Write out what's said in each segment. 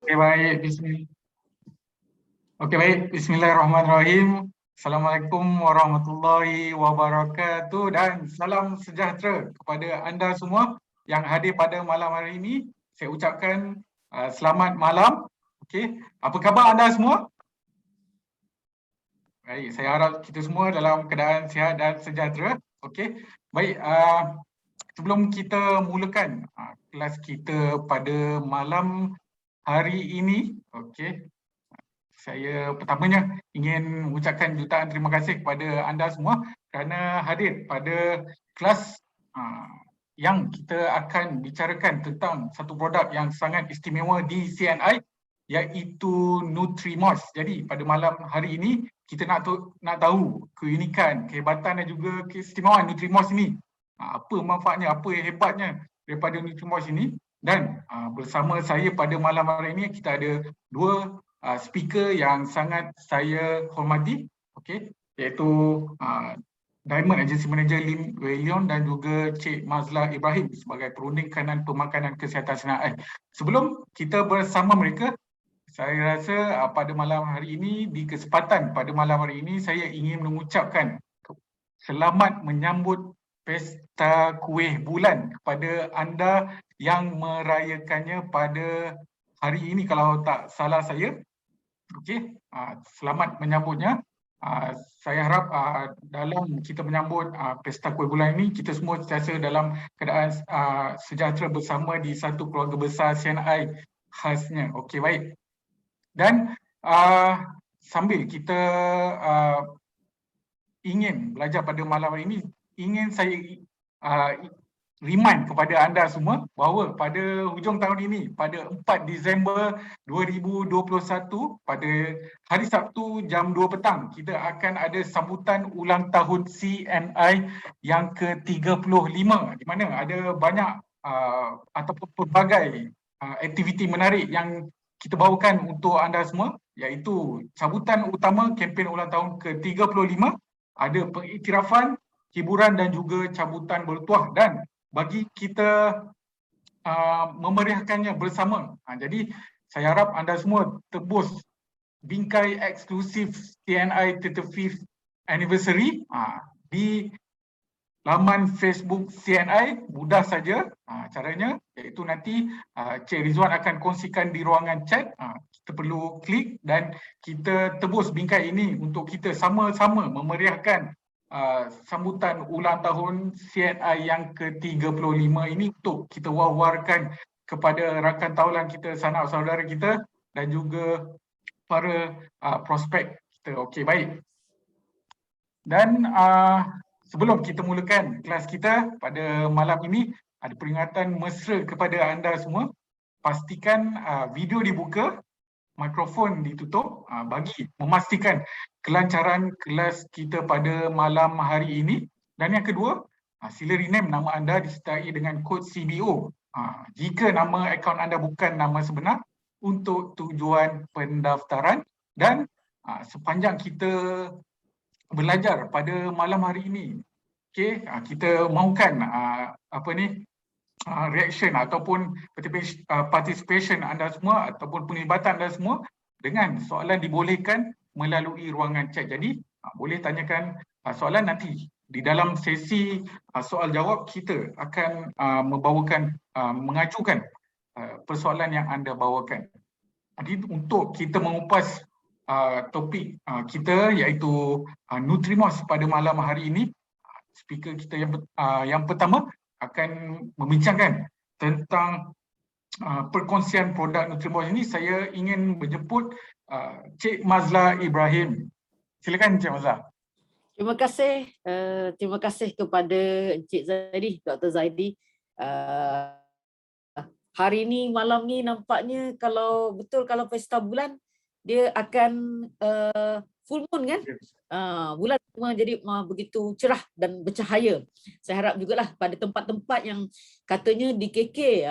Oke, baik. Oke, baik. Bismillahirrahmanirrahim. Assalamualaikum warahmatullahi wabarakatuh dan salam sejahtera kepada anda semua yang hadir pada malam hari ini. Saya ucapkan selamat malam. Okey, apa khabar anda semua? Baik, saya harap kita semua dalam keadaan sihat dan sejahtera. Okey, baik. Sebelum kita mulakan kelas kita pada malam hari ini, okey, saya pertamanya ingin mengucapkan jutaan terima kasih kepada anda semua kerana hadir pada kelas yang kita akan bicarakan tentang satu produk yang sangat istimewa di CNI, iaitu Nutrimos. Jadi pada malam hari ini kita nak tahu keunikan, kehebatan dan juga keistimewaan Nutrimos ini. Apa manfaatnya, apa yang hebatnya daripada Nutrimos ini. Dan bersama saya pada malam hari ini kita ada dua speaker yang sangat saya hormati, okey, iaitu Diamond Agency Manager Lim Wei Leong dan juga Cik Mazla Ibrahim sebagai perunding kanan pemakanan kesihatan CNI. Sebelum kita bersama mereka, saya rasa pada malam hari ini, di kesempatan pada malam hari ini, saya ingin mengucapkan selamat menyambut Pesta Kuih Bulan kepada anda yang merayakannya pada hari ini kalau tak salah saya. Okey, selamat menyambutnya. Saya harap dalam kita menyambut Pesta Kuih Bulan ini, kita semua sentiasa dalam keadaan sejahtera bersama di satu keluarga besar CNI khasnya. Okey, baik. Dan sambil kita ingin belajar pada malam hari ini, ingin saya remind kepada anda semua bahawa pada hujung tahun ini, pada 4 Disember 2021, pada hari Sabtu jam 2 petang, kita akan ada sambutan ulang tahun CNI yang ke-35, di mana ada banyak ataupun pelbagai aktiviti menarik yang kita bawakan untuk anda semua, iaitu sambutan utama kempen ulang tahun ke-35, ada pengiktirafan, hiburan dan juga cabutan bertuah, dan bagi kita memeriahkannya bersama. Jadi saya harap anda semua tebus bingkai eksklusif CNI 35th Anniversary di laman Facebook CNI. Mudah saja caranya, iaitu nanti Cik Rizwan akan kongsikan di ruangan chat. Kita perlu klik dan kita tebus bingkai ini untuk kita sama-sama memeriahkan sambutan ulang tahun CNI yang ke-35 ini, untuk kita war-warkan kepada rakan taulan kita, sanak saudara kita dan juga para prospek kita. Okey, baik. Dan sebelum kita mulakan kelas kita pada malam ini, ada peringatan mesra kepada anda semua. Pastikan video dibuka, mikrofon ditutup bagi memastikan kelancaran kelas kita pada malam hari ini. Dan yang kedua, sila rename nama anda disertai dengan kod CBO jika nama akaun anda bukan nama sebenar, untuk tujuan pendaftaran. Dan sepanjang kita belajar pada malam hari ini, okey, kita mahukan reaction ataupun participation anda semua ataupun penglibatan anda semua dengan soalan dibolehkan melalui ruangan chat. Jadi boleh tanyakan soalan, nanti di dalam sesi soal jawab kita akan mengajukan persoalan yang anda bawakan. Jadi untuk kita mengupas topik kita, iaitu Nutrimos pada malam hari ini, speaker kita yang pertama akan membincangkan tentang perkongsian produk Nutrimos ini. Saya ingin menjemput Cik Mazla Ibrahim. Silakan Cik Mazla. Terima kasih kepada Encik Zaidi, Dr. Zaidi. Hari ni, malam ni nampaknya kalau pesta bulan, dia akan full moon kan? Bulan jadi begitu cerah dan bercahaya. Saya harap jugalah pada tempat-tempat yang katanya di KK,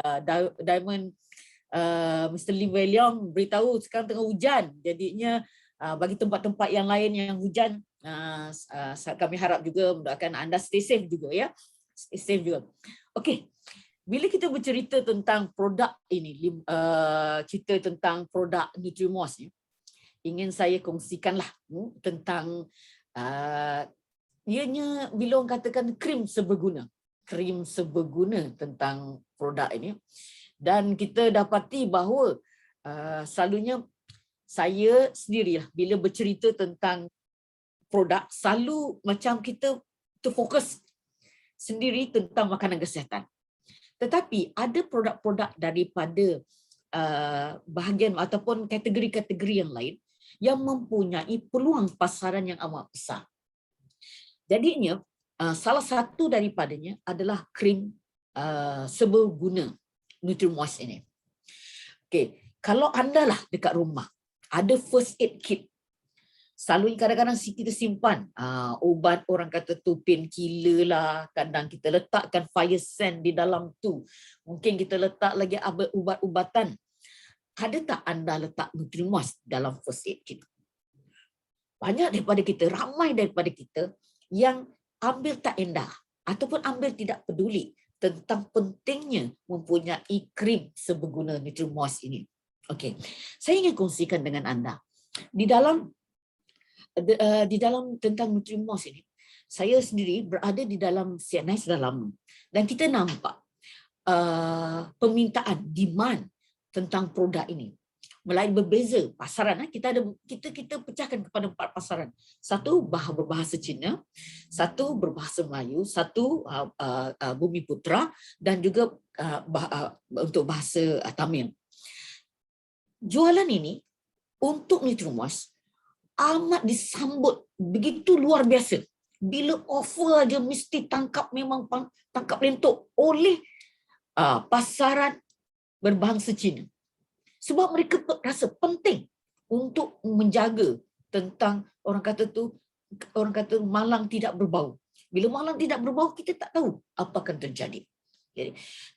Diamond Mr. Lim Wei Leong beritahu sekarang tengah hujan. Jadinya bagi tempat-tempat yang lain yang hujan, kami harap juga mendoakan anda stay safe juga ya. Stay safe juga. Okey. bila kita bercerita tentang produk ini, cerita tentang produk Nutrimos ni, ingin saya kongsikanlah tentang ianya bila orang katakan krim seberguna tentang produk ini. Dan kita dapati bahawa selalunya saya sendirilah bila bercerita tentang produk, selalu macam kita terfokus sendiri tentang makanan kesihatan. Tetapi ada produk-produk daripada bahagian ataupun kategori-kategori yang lain yang mempunyai peluang pasaran yang amat besar. Jadinya salah satu daripadanya adalah krim seberguna Nutrimos ini. Okey, kalau anda lah dekat rumah ada first aid kit, selalunya kadang-kadang kita simpan ubat, orang kata tu painkiller lah, kadang kita letakkan fire sand di dalam tu, mungkin kita letak lagi ubat-ubatan. Ada tak anda letak Nutrimos dalam first aid kit? Banyak daripada kita, ramai daripada kita yang ambil tak endah ataupun ambil tidak peduli tentang pentingnya mempunyai krim seberguna Nutrimos ini. Okey, saya ingin kongsikan dengan anda di dalam tentang Nutrimos ini. Saya sendiri berada di dalam CNI sudah lama dan kita nampak permintaan, demand tentang produk ini mulai berbeza pasaran. Kita pecahkan kepada 4 pasaran. Satu berbahasa Cina, satu berbahasa Melayu, satu Bumi Putra, dan juga untuk bahasa Tamil. Jualan ini untuk Nutrimos amat disambut begitu luar biasa. Bila offer aja mesti tangkap lentok oleh pasaran berbahasa Cina. Sebab mereka rasa penting untuk menjaga tentang orang kata malang tidak berbau. Bila malang tidak berbau, kita tak tahu apa akan terjadi.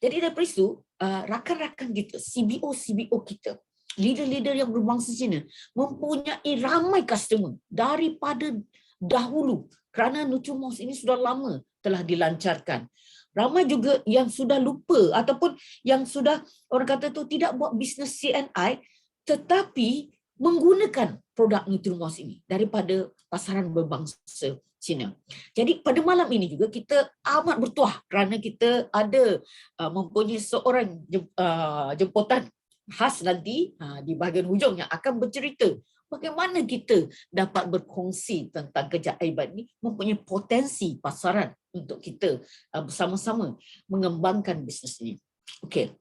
Jadi daripada itu, rakan-rakan kita, CBO kita, leader-leader yang berbangsa Cina mempunyai ramai customer daripada dahulu kerana Nutrimos ini sudah lama telah dilancarkan. Ramai juga yang sudah lupa ataupun yang sudah orang kata tu tidak buat bisnes CNI tetapi menggunakan produk Nutrimos ini daripada pasaran berbangsa Cina. Jadi pada malam ini juga kita amat bertuah kerana kita ada mempunyai seorang jemputan khas nanti di bahagian hujung yang akan bercerita bagaimana kita dapat berkongsi tentang keajaiban ini mempunyai potensi pasaran untuk kita bersama-sama mengembangkan bisnes ini. Okey,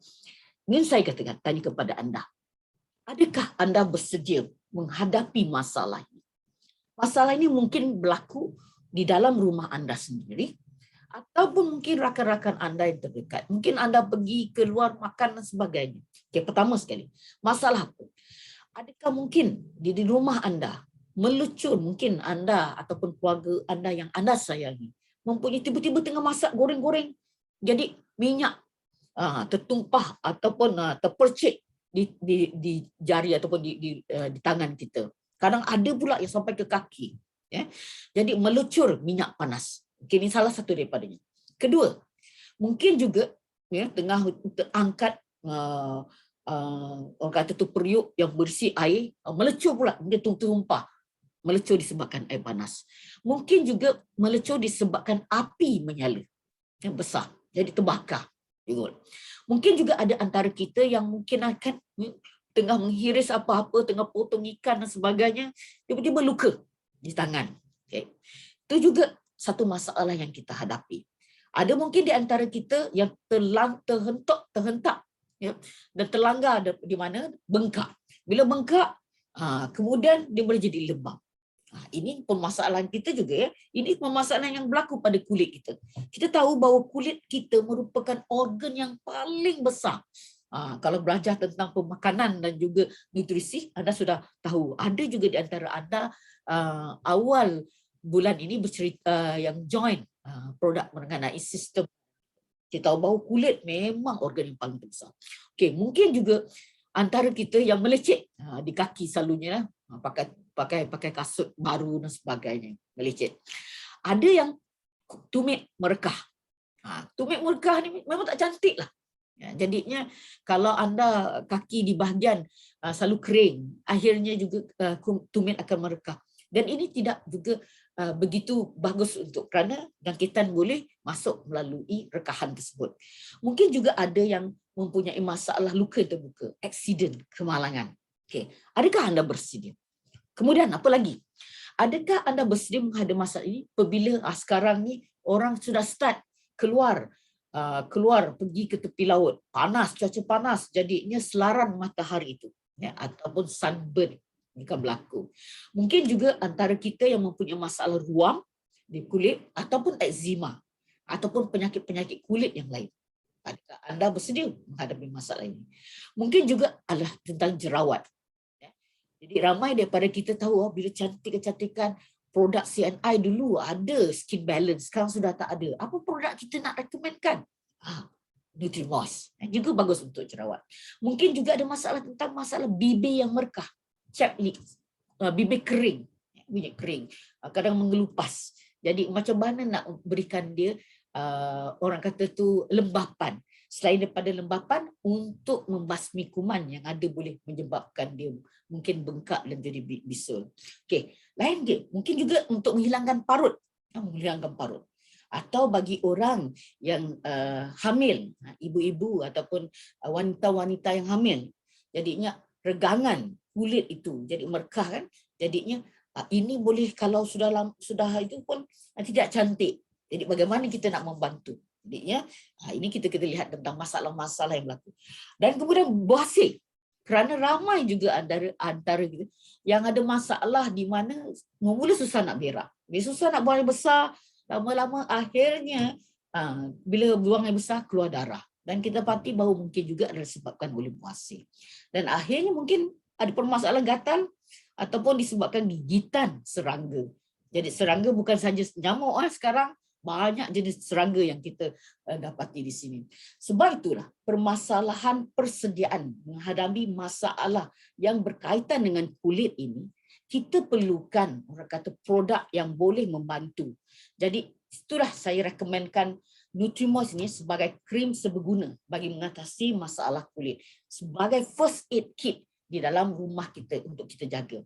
ingin saya tanya kepada anda, adakah anda bersedia menghadapi masalah ini? Masalah ini mungkin berlaku di dalam rumah anda sendiri ataupun mungkin rakan-rakan anda yang terdekat. Mungkin anda pergi keluar makan dan sebagainya. Okey, pertama sekali, masalah apa? Adakah mungkin di rumah anda melucur, mungkin anda ataupun keluarga anda yang anda sayangi mempunyai tiba-tiba tengah masak goreng-goreng, jadi minyak tertumpah ataupun terpercik di jari ataupun di tangan kita. Kadang ada pula yang sampai ke kaki. Jadi melucur minyak panas. Okay, ini salah satu daripadanya. Kedua, mungkin juga tengah terangkat orang kata tu periuk yang bersih air, melecur pula, dia tumpah. Melecur disebabkan air panas. Mungkin juga melecur disebabkan api menyala yang besar, jadi terbakar. Mungkin juga ada antara kita yang mungkin akan tengah menghiris apa-apa, tengah potong ikan dan sebagainya, tiba-tiba luka di tangan. Okay. Itu juga satu masalah yang kita hadapi. Ada mungkin di antara kita yang terhentak dan terlanggar di mana bengkak. Bila bengkak, kemudian dia boleh jadi lebam. Ini permasalahan kita juga ya. Ini permasalahan yang berlaku pada kulit kita. Kita tahu bahawa kulit kita merupakan organ yang paling besar. Kalau belajar tentang pemakanan dan juga nutrisi, anda sudah tahu. Ada juga di antara anda awal bulan ini bercerita yang join produk mengenai sistem. Kita tahu bahawa kulit memang organ yang paling besar. Okey, mungkin juga antara kita yang melecet di kaki selalunya, pakai kasut baru dan sebagainya, melecet. Ada yang tumit merekah. Tumit merekah ni memang tak cantik lah. Ya, jadinya kalau anda kaki di bahagian selalu kering, akhirnya juga tumit akan merekah. Dan ini tidak juga begitu bagus untuk kerana jangkitan boleh masuk melalui rekahan tersebut. Mungkin juga ada yang mempunyai masalah luka terbuka, accident, kemalangan. Okey, adakah anda bersedia? Kemudian apa lagi? Adakah anda bersedia menghadapi masalah ini apabila sekarang ni orang sudah start keluar pergi ke tepi laut, panas, cuaca panas, jadinya selaran matahari itu, ya, ataupun sunburn akan berlaku. Mungkin juga antara kita yang mempunyai masalah ruam di kulit ataupun eczema ataupun penyakit-penyakit kulit yang lain. Adakah anda bersedia menghadapi masalah ini? Mungkin juga adalah tentang jerawat. Jadi ramai daripada kita tahu bila kecantikan produk CNI dulu ada skin balance, sekarang sudah tak ada. Apa produk kita nak rekomenkan? Nutrimos. Juga bagus untuk jerawat. Mungkin juga ada masalah tentang masalah bibir yang merekah, chapped lips, bibir kering, bibir kering, kadang mengelupas. Jadi macam mana nak berikan dia orang kata tu lembapan. Selain daripada lembapan untuk membasmi kuman yang ada boleh menyebabkan dia mungkin bengkak dan jadi bisul. Okey, lain dia mungkin juga untuk menghilangkan parut, atau bagi orang yang hamil, ibu-ibu ataupun wanita-wanita yang hamil, jadinya regangan kulit itu jadi merekah kan, jadinya ini boleh kalau sudah itu pun tidak cantik. Jadi bagaimana kita nak membantu? Jadinya ini kita lihat tentang masalah-masalah yang berlaku. Dan kemudian basi. Kerana ramai juga antara kita yang ada masalah di mana mula susah nak berak. Bila susah nak buang air besar, lama-lama akhirnya bila buang air besar keluar darah. Dan kita pasti bahawa mungkin juga adalah disebabkan oleh basi. Dan akhirnya mungkin ada permasalahan gatal ataupun disebabkan gigitan serangga. Jadi serangga bukan saja nyamuk sekarang, banyak jenis serangga yang kita dapati di sini. Sebab itulah permasalahan persediaan menghadapi masalah yang berkaitan dengan kulit ini, kita perlukan orang kata produk yang boleh membantu. Jadi itulah saya rekomenkan Nutrimos ini sebagai krim seberguna bagi mengatasi masalah kulit, sebagai first aid kit di dalam rumah kita untuk kita jaga.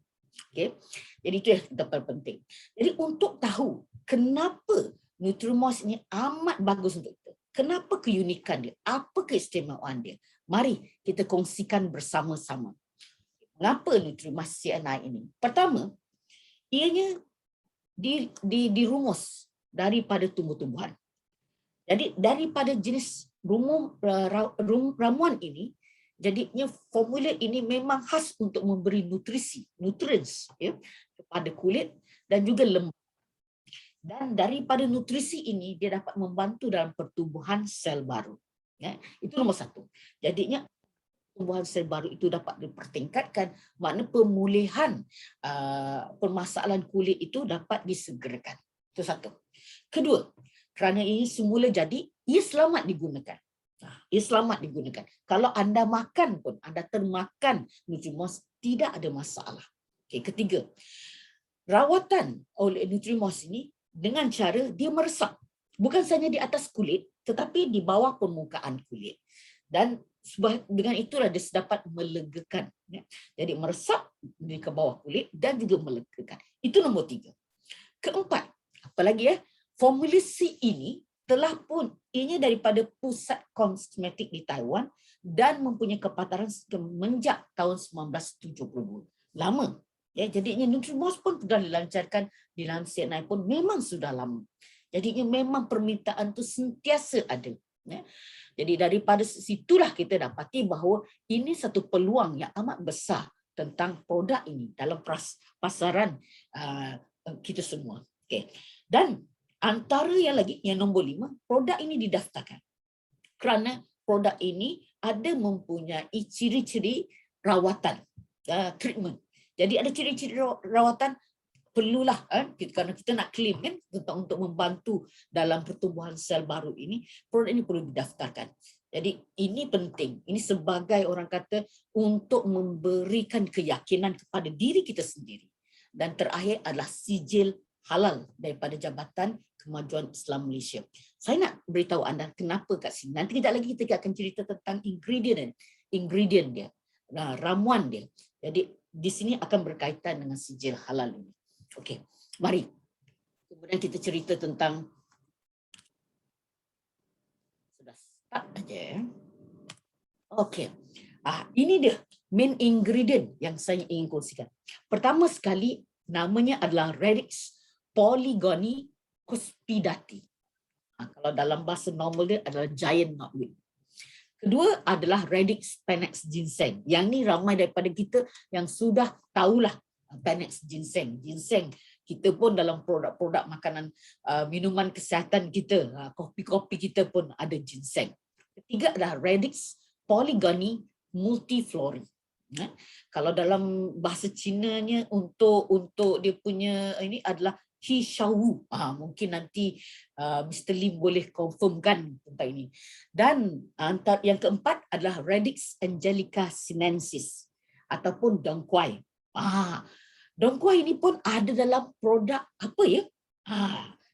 Okay? Jadi itu yang paling penting. Jadi untuk tahu kenapa Nutrimos ini amat bagus untuk kita, kenapa keunikan dia, apa keistimewaan dia, mari kita kongsikan bersama-sama. Mengapa Nutrimos CNI ini? Pertama, ianya dirumus daripada tumbuh-tumbuhan. Jadi daripada jenis ramuan ini, jadinya formula ini memang khas untuk memberi nutrients ya, kepada kulit dan juga lembut. Dan daripada nutrisi ini dia dapat membantu dalam pertumbuhan sel baru. Ya, itu nombor satu. Jadinya pertumbuhan sel baru itu dapat dipertingkatkan, makna pemulihan permasalahan kulit itu dapat disegerakan. Itu satu. Kedua, kerana ini semula jadi, ia selamat digunakan. Ia selamat digunakan. Kalau anda makan pun, anda termakan Nutrimos, tidak ada masalah. Okay, ketiga, rawatan oleh Nutrimos ini dengan cara dia meresap. Bukan sahaja di atas kulit, tetapi di bawah permukaan kulit. Dan dengan itulah dia dapat melegakan. Jadi meresap di ke bawah kulit dan juga melegakan. Itu nombor 3. Keempat, apalagi formulasi ini telah pun ianya daripada pusat kosmetik di Taiwan dan mempunyai kepataran semenjak tahun 1970. Lama. Ya, jadinya Nutrimos pun sudah dilancarkan di dalam CNI pun memang sudah lama. Jadinya memang permintaan itu sentiasa ada. Ya. Jadi daripada situlah kita dapati bahawa ini satu peluang yang amat besar tentang produk ini dalam pasaran kita semua. Okay. Dan antara yang lagi, yang nombor 5, produk ini didaftarkan. Kerana produk ini ada mempunyai ciri-ciri rawatan, treatment. Jadi ada ciri-ciri rawatan perlulah kerana kita nak claim kan untuk membantu dalam pertumbuhan sel baru ini, produk ini perlu didaftarkan. Jadi ini penting. Ini sebagai orang kata untuk memberikan keyakinan kepada diri kita sendiri. Dan terakhir adalah sijil halal daripada Jabatan kemajuan Islam Malaysia. Saya nak beritahu anda kenapa kat sini. Nanti kejap lagi kita akan cerita tentang ingredient dia, ramuan dia. Jadi di sini akan berkaitan dengan sijil halal ini. Okey, mari. Kemudian kita cerita tentang, sudah start aja ya. Okey. Ini dia main ingredient yang saya ingin kongsikan. Pertama sekali, namanya adalah Radix polygony cuspidati. Kalau dalam bahasa normal dia adalah giant knotweed. Kedua adalah Radix panax ginseng. Yang ni ramai daripada kita yang sudah tahulah panax ginseng. Ginseng kita pun dalam produk-produk makanan, minuman kesihatan kita, kopi-kopi kita pun ada ginseng. Ketiga adalah Radix polygony multiflori. Kalau dalam bahasa Cinanya untuk dia punya ini adalah He Shao. Mungkin nanti Mr. Lim boleh confirmkan tentang ini. Dan yang keempat adalah Radix angelica sinensis ataupun dongquai. Dongquai ini pun ada dalam produk apa ya?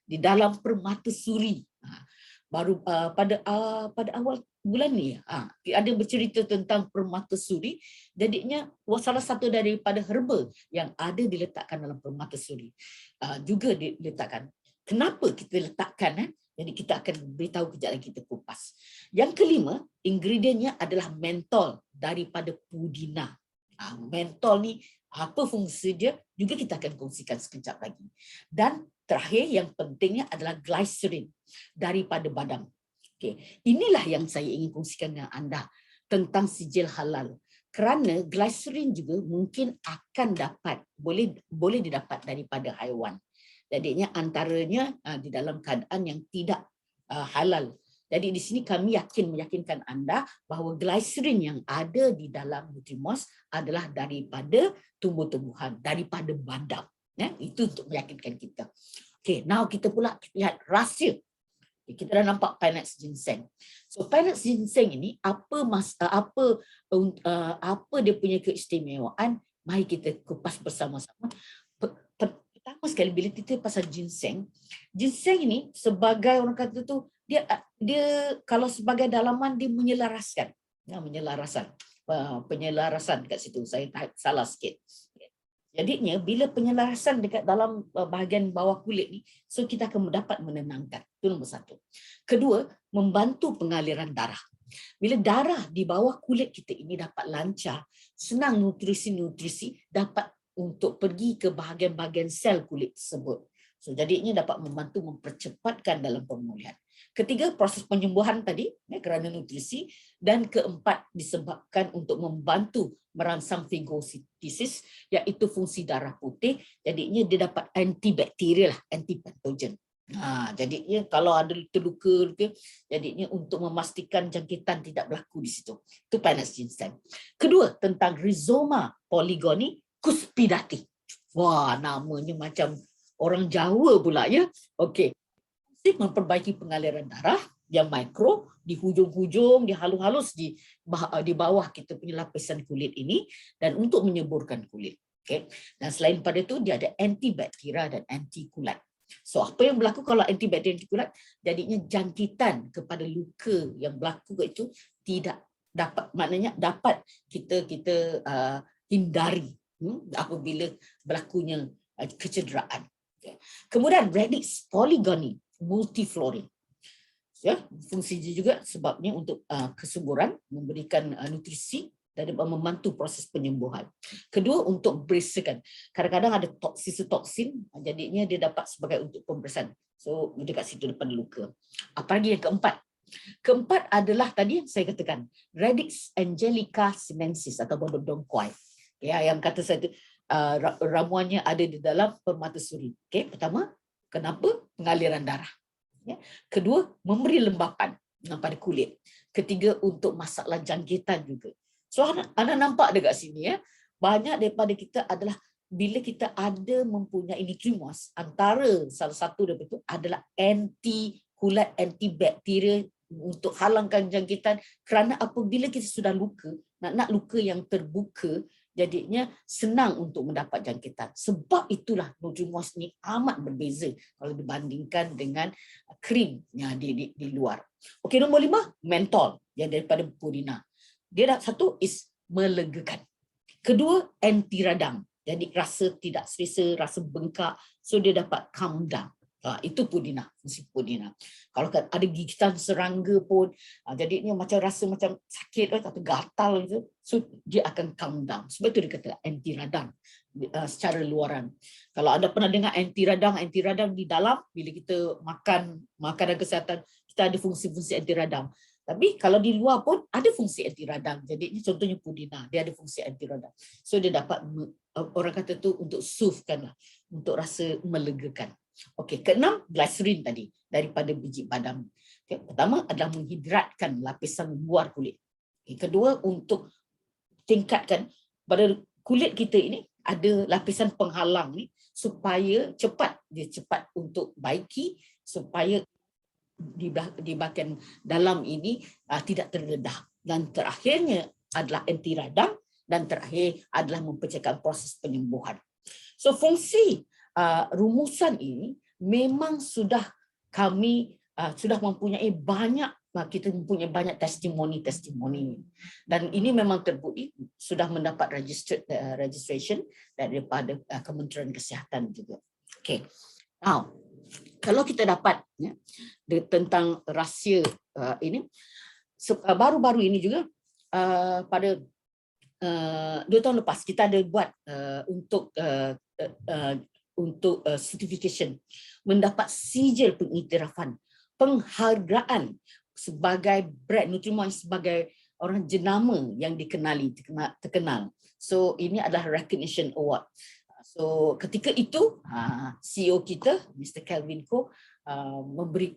Di dalam permata suri. Baru pada awal bulan ni ada bercerita tentang permata suri. Jadinya salah satu daripada herba yang ada diletakkan dalam permata suri juga diletakkan. Kenapa kita letakkan? Jadi kita akan beritahu kejap lagi, kita kupas. Yang kelima, ingredientnya adalah mentol daripada pudina. Mentol ni apa fungsi dia juga kita akan kongsikan sekejap lagi. Dan terakhir yang pentingnya adalah glycerin daripada badam. Okay. Inilah yang saya ingin kongsikan dengan anda tentang sijil halal. Kerana glycerin juga mungkin akan boleh didapat daripada haiwan. Jadinya antaranya di dalam keadaan yang tidak halal. Jadi di sini kami meyakinkan anda bahawa glycerin yang ada di dalam Nutrimos adalah daripada tumbuh-tumbuhan, daripada badam. Itu untuk meyakinkan kita. Okay, now kita pula lihat rahsia. Kita dah nampak panax ginseng. So panax ginseng ini apa dia punya keistimewaan? Mari kita kupas bersama-sama. Pertama sekali bila kita pasal ginseng ini sebagai orang kata tu dia kalau sebagai dalaman dia menyelarasan. Penyelarasan kat situ saya salah sikit. Jadinya bila penyelarasan dekat dalam bahagian bawah kulit ni, so kita akan dapat menenangkan. Itu nombor satu. Kedua, membantu pengaliran darah. Bila darah di bawah kulit kita ini dapat lancar, senang nutrisi-nutrisi dapat untuk pergi ke bahagian-bahagian sel kulit tersebut. So jadinya dapat membantu mempercepatkan dalam pemulihan. Ketiga, proses penyembuhan tadi kerana nutrisi. Dan keempat, disebabkan untuk membantu merangsang fagositosis, iaitu fungsi darah putih. Jadinya dia dapat antibakterial, antipatogen. Jadinya kalau ada terluka, jadinya untuk memastikan jangkitan tidak berlaku di situ. Itu panax ginseng. Kedua, tentang Rhizoma polygony cuspidati. Wah, namanya macam orang Jawa pula ya. Okey. Memperbaiki pengaliran darah yang mikro di hujung-hujung, di halus-halus di bawah kita punya lapisan kulit ini dan untuk menyuburkan kulit. Okay. Dan selain pada itu dia ada antibakteria dan antikulat. So apa yang berlaku kalau antibakteria dan antikulat? Jadinya jangkitan kepada luka yang berlaku itu tidak dapat, maknanya dapat kita hindari apabila berlakunya kecederaan. Okay. Kemudian Radix polygony multiflori. Ya, fungsinya juga sebabnya untuk kesuburan, memberikan nutrisi dan membantu proses penyembuhan. Kedua, untuk bersihkan. Kadang-kadang ada toksin, jadinya dia dapat sebagai untuk pembersihan. So dekat situ depan luka. Apalagi yang keempat? Keempat adalah tadi yang saya katakan, Radix angelica sinensis atau dongquai. Ya, yang kata saya itu ramuannya ada di dalam permata suri. Okay, pertama, kenapa? Pengaliran darah. Ya. Kedua, memberi lembapan pada kulit. Ketiga, untuk masalah jangkitan juga. So, anda nampak dekat sini ya, banyak daripada kita adalah bila kita ada mempunyai Nutrimos, antara salah satu daripada itu adalah antikulat, antibakteria untuk halangkan jangkitan. Kerana apabila kita sudah luka, nak luka yang terbuka, jadinya senang untuk mendapat jangkitan. Sebab itulah Nutrimos ni amat berbeza kalau dibandingkan dengan krim yang di luar. Okey, nombor 5, mentol yang daripada purina. Dia dah satu is melegakan. Kedua, anti radang. Jadi rasa tidak selesa, rasa bengkak, so dia dapat calm down. Itu purina, fungsi purina. Kalau ada gigitan serangga pun, jadinya macam rasa macam sakit atau gatal gitu, so dia akan calm down. Sebab itu dia kata anti radang secara luaran. Kalau anda pernah dengar anti radang di dalam, bila kita makan makanan kesihatan, kita ada fungsi-fungsi anti radang. Tapi kalau di luar pun ada fungsi anti radang. Jadi ini contohnya pudina, dia ada fungsi anti radang. So dia dapat, orang kata tu untuk soothe-kan lah, untuk rasa melegakan. Okey, keenam, glycerin tadi daripada biji badam. Okay, pertama adalah menghidratkan lapisan luar kulit. Okay, kedua, untuk tingkatkan pada kulit kita ini ada lapisan penghalang ni supaya cepat untuk baiki, supaya di bahagian dalam ini tidak terdedah. Dan terakhirnya adalah anti radang, dan terakhir adalah mempercepat proses penyembuhan. So fungsi rumusan ini memang sudah kami sudah mempunyai banyak, kita mempunyai banyak testimoni, dan ini memang terbukti sudah mendapat registration daripada Kementerian Kesihatan juga. Okay. Now, kalau kita dapat tentang rahsia ini, baru-baru ini juga pada 2 tahun lepas kita ada buat untuk certification, mendapat sijil pengiktirafan, penghargaan sebagai brand Nutrimos, sebagai orang jenama yang terkenal. So ini adalah recognition award. So ketika itu CEO kita Mr. Kelvin Koh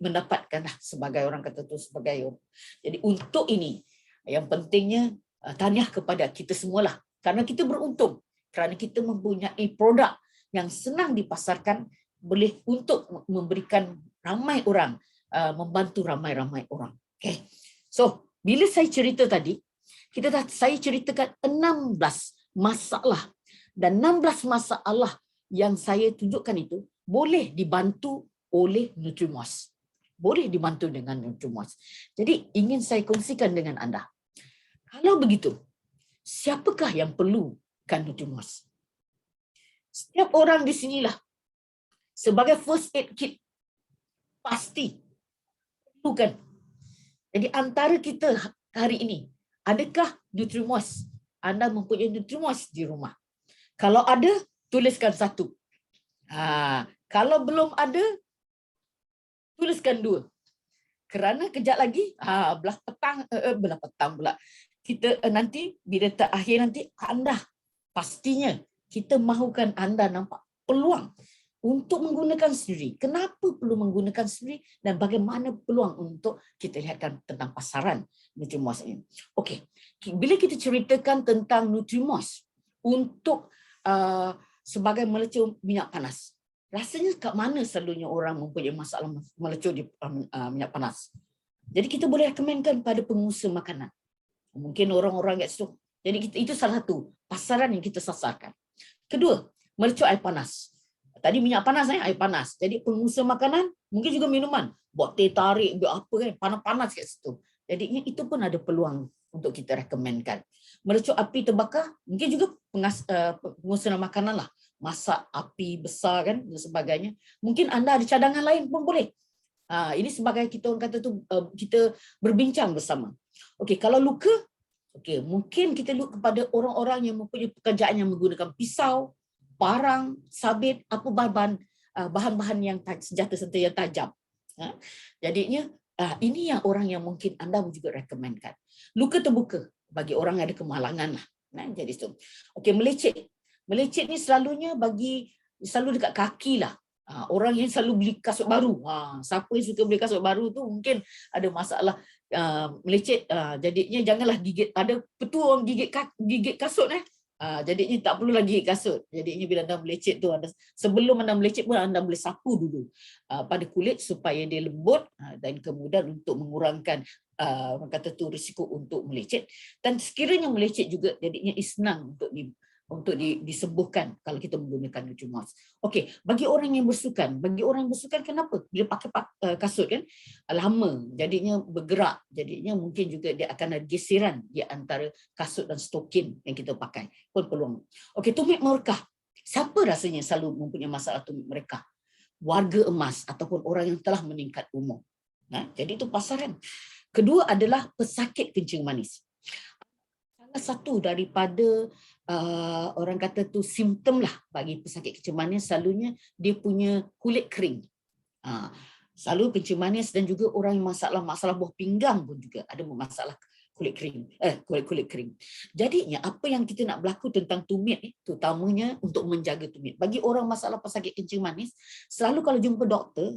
mendapatkanlah sebagai orang kata tu sebagai. Jadi untuk ini yang pentingnya tahniah kepada kita semualah, kerana kita beruntung kerana kita mempunyai produk yang senang dipasarkan, boleh untuk memberikan ramai orang, membantu ramai-ramai orang. Okay. So bila saya cerita tadi, saya ceritakan 16 masalah, dan 16 masalah yang saya tunjukkan itu boleh dibantu oleh Nutrimos. Boleh dibantu dengan Nutrimos. Jadi ingin saya kongsikan dengan anda. Kalau begitu, siapakah yang perlukan Nutrimos? Setiap orang di sinilah sebagai first aid kit pasti perlukan. Jadi antara kita hari ini, adakah Nutrimos? Anda mempunyai Nutrimos di rumah? Kalau ada, tuliskan 1. Kalau belum ada, tuliskan 2. Kerana kejap lagi, belah petang pula. Kita nanti, bila terakhir nanti, anda pastinya kita mahukan anda nampak peluang untuk menggunakan sendiri. Kenapa perlu menggunakan sendiri dan bagaimana peluang untuk kita lihatkan tentang pasaran Nutrimos ini. Okey, bila kita ceritakan tentang Nutrimos untuk sebagai melecur minyak panas, rasanya kat mana selalunya orang mempunyai masalah melecur di minyak panas? Jadi kita boleh rekomenkan pada pengusaha makanan. Mungkin orang-orang kat situ. Jadi itu salah satu pasaran yang kita sasarkan. Kedua, melecur air panas. Tadi minyak panas, air panas. Jadi pengusaha makanan, mungkin juga minuman. Buat teh tarik, buat apa kan, panas-panas kat situ. Jadi itu pun ada peluang untuk kita rekomenkan. Melecur api terbakar, mungkin juga pengusaha makanan lah. Masak api besar kan dan sebagainya. Mungkin anda ada cadangan lain pun boleh. Ini sebagai kita orang kata tu, kita berbincang bersama. Okey, kalau luka, okey, mungkin kita look kepada orang-orang yang mempunyai pekerjaan yang menggunakan pisau, parang, sabit, apa bahan-bahan yang senjata-senjata yang tajam. Jadinya ini yang orang yang mungkin anda juga rekomenkan. Luka terbuka bagi orang yang ada kemalangan lah. Jadi tu. Okey, melecet. Melecet ni selalunya selalu dekat kaki lah. Orang yang selalu beli kasut baru. Siapa yang suka beli kasut baru tu mungkin ada masalah melecet. Jadinya janganlah gigit. Ada betul orang gigit kasut jadinya tak perlu lagi gigit kasut. Jadinya bila anda melecet tu, sebelum anda melecet pun anda boleh sapu dulu pada kulit supaya dia lembut dan kemudian untuk mengurangkan orang kata tu risiko untuk melecet. Dan sekiranya melecet juga, jadinya senang untuk disembuhkan kalau kita menggunakan Nutrimos. Okey, bagi orang yang bersukan kenapa? Bila pakai kasut kan lama, jadinya bergerak, jadinya mungkin juga dia akan ada geseran di antara kasut dan stokin yang kita pakai. Pun peluang. Okey, tumit merekah. Siapa rasanya selalu mempunyai masalah tumit merekah? Warga emas ataupun orang yang telah meningkat umur. Jadi itu pasaran. Kedua adalah pesakit kencing manis. Salah satu daripada orang kata tu simptom lah bagi pesakit kencing manis, selalunya dia punya kulit kering. Selalu kencing manis, dan juga orang yang masalah buah pinggang pun juga ada masalah kulit kering. Jadinya apa yang kita nak berlaku tentang tumit ni, terutamanya untuk menjaga tumit. Bagi orang masalah pesakit kencing manis, selalu kalau jumpa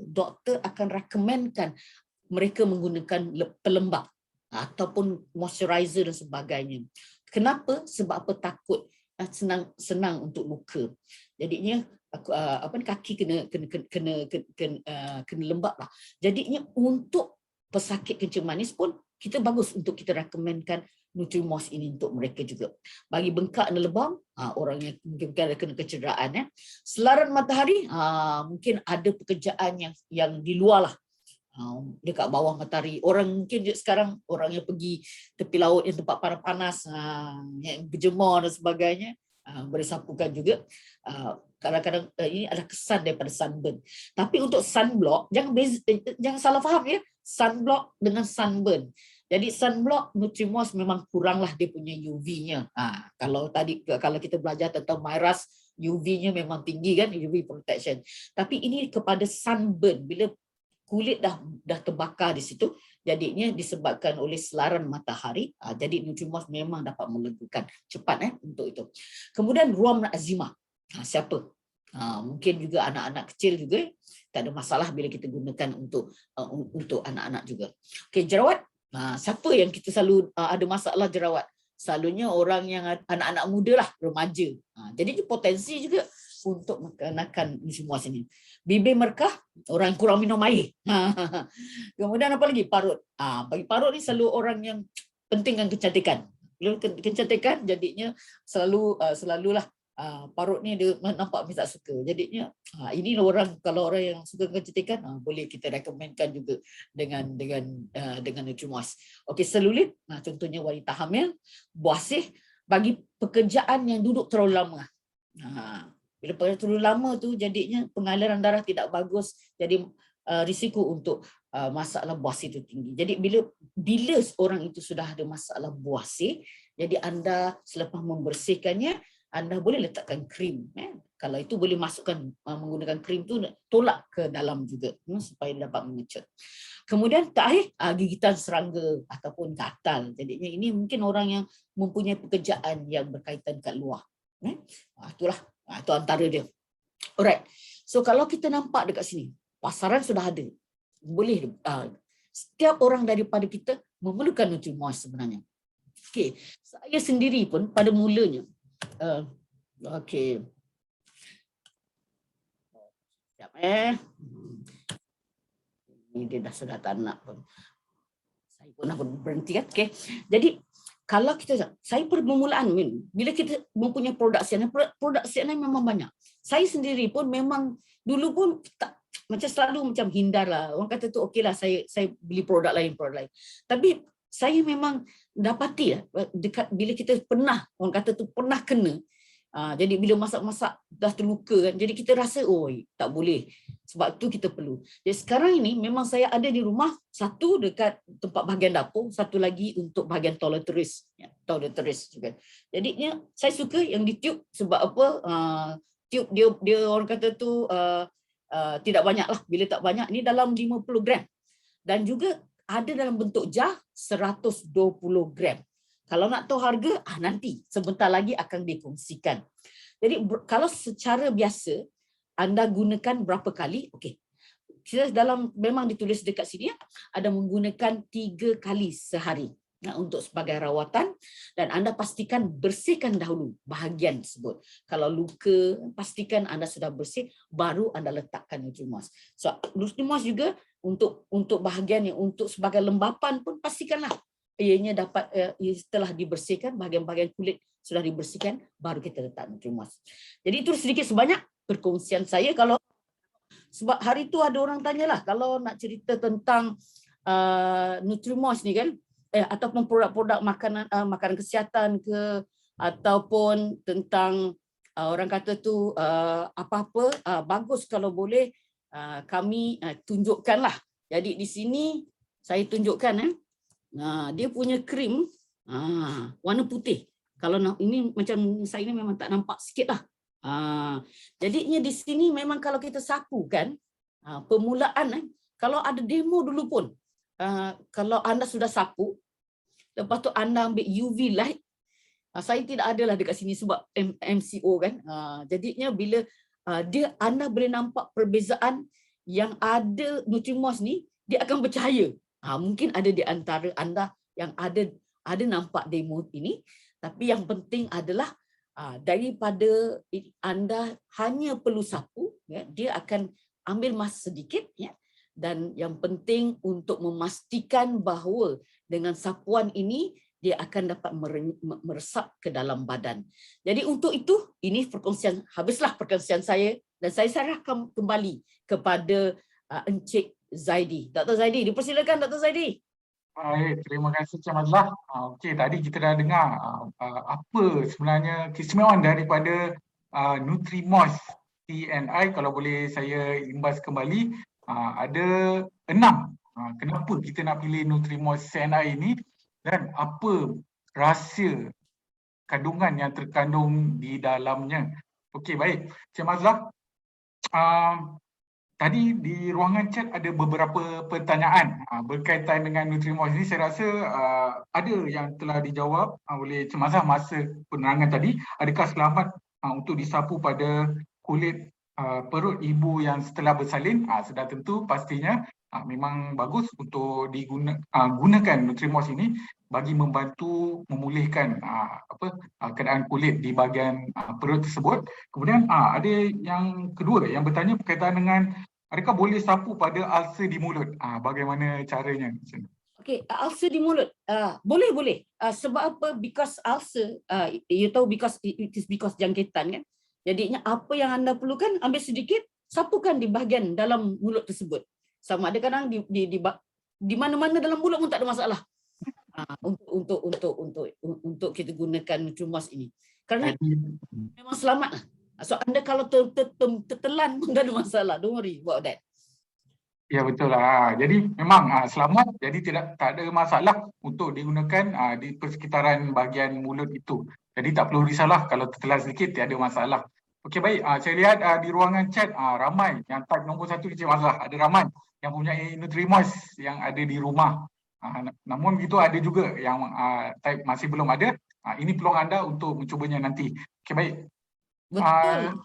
doktor akan recommendkan mereka menggunakan pelembab ataupun moisturizer dan sebagainya. Kenapa? Sebab apa? Takut senang untuk luka. Jadinya kaki kena lembab lah. Jadinya untuk pesakit kencing manis pun kita bagus untuk kita recommendkan Nutrimos ini untuk mereka juga. Bagi bengkak dan lebam, orang yang mungkin ada kena kecederaan, selaran matahari, mungkin ada pekerjaan yang di luar lah, dekat bawah matahari. Orang mungkin sekarang orang yang pergi tepi laut yang tempat panas, yang berjemur dan sebagainya, beresapukan juga. Kadang-kadang ini ada kesan daripada sunburn. Tapi untuk sunblock, jangan salah faham ya, sunblock dengan sunburn. Jadi sunblock Nutrimos memang kuranglah dia punya UV-nya. Kalau kita belajar tentang Myras, UV-nya memang tinggi kan, UV protection. Tapi ini kepada sunburn, bila kulit dah terbakar di situ, jadinya disebabkan oleh selaran matahari. Jadi Nutrimos memang dapat melegakan cepat untuk itu. Kemudian ruam azimah. Siapa? Mungkin juga anak-anak kecil juga tak ada masalah bila kita gunakan untuk anak-anak juga. Okey, jerawat. Siapa yang kita selalu ada masalah jerawat? Selalunya orang yang anak-anak muda lah, remaja. Jadi potensi juga untuk mengenakan Nutrimos ini. Bibir merekah, orang yang kurang minum air. Kemudian apa lagi? Parut. Bagi parut ni selalu orang yang pentingkan kecantikan. Bila kecantikan, jadinya selalulah parut ni dia nampak tak suka. Jadinya ini kalau orang yang suka kecantikan, boleh kita recommendkan juga dengan Nutrimos. Okey, selulit, contohnya wanita hamil, buasih, bagi pekerjaan yang duduk terlalu lama. Bila pekerjaan terlalu lama tu, jadinya pengaliran darah tidak bagus, jadi risiko untuk masalah buasir itu tinggi. Jadi bila orang itu sudah ada masalah buasir, jadi anda selepas membersihkannya, anda boleh letakkan krim. Kalau itu boleh masukkan menggunakan krim tu, tolak ke dalam juga supaya dapat mengecut. Kemudian terakhir, gigitan serangga ataupun gatal. Jadinya ini mungkin orang yang mempunyai pekerjaan yang berkaitan kat luar. Itulah, itu antara dia. Alright. So kalau kita nampak dekat sini, pasaran sudah ada. Boleh setiap orang daripada kita memerlukan Nutrimos sebenarnya. Okey, saya sendiri pun pada mulanya okey. Sekejap Ini dia dah sudah tak nak pun. Saya pun nak berhenti kan. Okey. Jadi kalau saya permulaan bila kita mempunyai produk CNN memang banyak. Saya sendiri pun memang dulu pun tak, macam selalu macam hindar lah. Orang kata tu okeylah saya beli produk lain. Tapi saya memang dapati dekat bila kita pernah, orang kata tu pernah kena. Jadi bila masak-masak dah terluka kan, jadi kita rasa tak boleh. Sebab tu kita perlu. Jadi sekarang ini memang saya ada di rumah, satu dekat tempat bahagian dapur, satu lagi untuk bahagian toiletries juga. Jadinya saya suka yang di tube. Sebab apa? Tube dia orang kata tu tidak banyak lah. Bila tak banyak, ni dalam 50 gram. Dan juga ada dalam bentuk jar 120 gram. Kalau nak tahu harga, nanti sebentar lagi akan dikongsikan. Jadi kalau secara biasa anda gunakan berapa kali? Okey. Kita memang ditulis dekat sini ada menggunakan 3 kali sehari untuk sebagai rawatan, dan anda pastikan bersihkan dahulu bahagian tersebut. Kalau luka, pastikan anda sudah bersih baru anda letakkan Nutrimos. So Nutrimos juga untuk bahagian yang untuk sebagai lembapan pun pastikanlah ianya dapat setelah dibersihkan, bahagian-bahagian kulit sudah dibersihkan, baru kita letak Nutrimos. Jadi itu sedikit sebanyak perkongsian saya. Kalau sebab hari itu ada orang tanyalah kalau nak cerita tentang Nutrimos ni kan, ataupun produk-produk makanan makanan kesihatan ke, ataupun tentang orang kata tu apa-apa, bagus kalau boleh kami tunjukkanlah. Jadi di sini saya tunjukkan dia punya krim warna putih. Kalau ini macam saya ini memang tak nampak sikit lah. Jadinya di sini memang kalau kita sapu kan, permulaan kalau ada demo dulu pun, kalau anda sudah sapu, lepas tu anda ambil UV light, saya tidak adalah dekat sini sebab MCO kan. Jadinya bila anda boleh nampak perbezaan yang ada Nutrimos ni, dia akan bercahaya. Mungkin ada di antara anda yang ada nampak demo ini, tapi yang penting adalah daripada anda hanya perlu sapu, dia akan ambil masa sedikit, dan yang penting untuk memastikan bahawa dengan sapuan ini dia akan dapat meresap ke dalam badan. Jadi untuk itu, ini habislah perkongsian saya, dan saya serahkan kembali kepada Encik Zaidi. Dr. Zaidi, dipersilakan Dr. Zaidi. Baik, terima kasih Cik Mazlah. Okey, tadi kita dah dengar apa sebenarnya keistimewaan daripada Nutrimos TNI. Kalau boleh saya imbas kembali, ada 6. Kenapa kita nak pilih Nutrimos TNI ini dan apa rahsia kandungan yang terkandung di dalamnya. Okey, baik. Cik Mazlah, tadi di ruangan chat ada beberapa pertanyaan berkaitan dengan Nutrimos ini. Saya rasa ada yang telah dijawab oleh Cik Mazlah masa penerangan tadi. Adakah selamat untuk disapu pada kulit perut ibu yang setelah bersalin? Sudah tentu pastinya memang bagus untuk gunakan Nutrimos ini bagi membantu memulihkan keadaan kulit di bahagian perut tersebut. Kemudian ada yang kedua yang bertanya berkaitan dengan adakah boleh sapu pada ulcer di mulut? Bagaimana caranya? Okey, ulcer di mulut. Boleh. Sebab apa? Because ulcer, you tahu because it is because jangkitan kan. Jadinya apa yang anda perlukan, ambil sedikit, sapukan di bahagian dalam mulut tersebut. Sama ada kadang di mana-mana dalam mulut pun tak ada masalah. Untuk kita gunakan Nutrimos ini. Kerana memang selamat. So anda kalau tertelan pun tak ada masalah. Don't worry about that. Ya, betul lah. Jadi memang selamat, jadi tak ada masalah untuk digunakan di persekitaran bahagian mulut itu. Jadi tak perlu risaulah kalau tertelan sedikit, tiada masalah. Okey, baik. Saya lihat di ruangan chat ramai yang type nombor 1 Cik Mazlah. Ada ramai yang mempunyai Nutrimos yang ada di rumah. Namun begitu ada juga yang type masih belum ada. Ini peluang anda untuk mencubanya nanti. Okey, baik. Betul,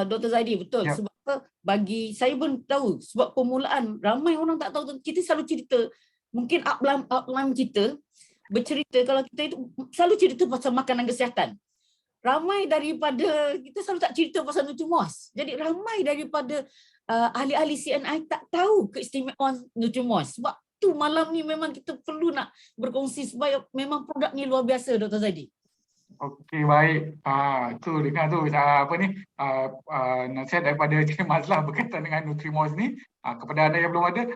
Dr. Zaidi, betul. Ya. Sebab bagi saya pun tahu, sebab permulaan ramai orang tak tahu. Kita selalu cerita, mungkin upline kita bercerita kalau kita itu selalu cerita pasal makanan kesihatan. Ramai daripada kita selalu tak cerita pasal Nutrimos. Jadi ramai daripada ahli-ahli CNI tak tahu keistimewaan Nutrimos. Sebab tu malam ni memang kita perlu nak berkongsi supaya memang produk ni luar biasa, Dr. Zaidi. Okey, baik. Tu dengar tu nasihat daripada Cik Mazlah berkaitan dengan Nutrimos ni. Kepada anda yang belum ada,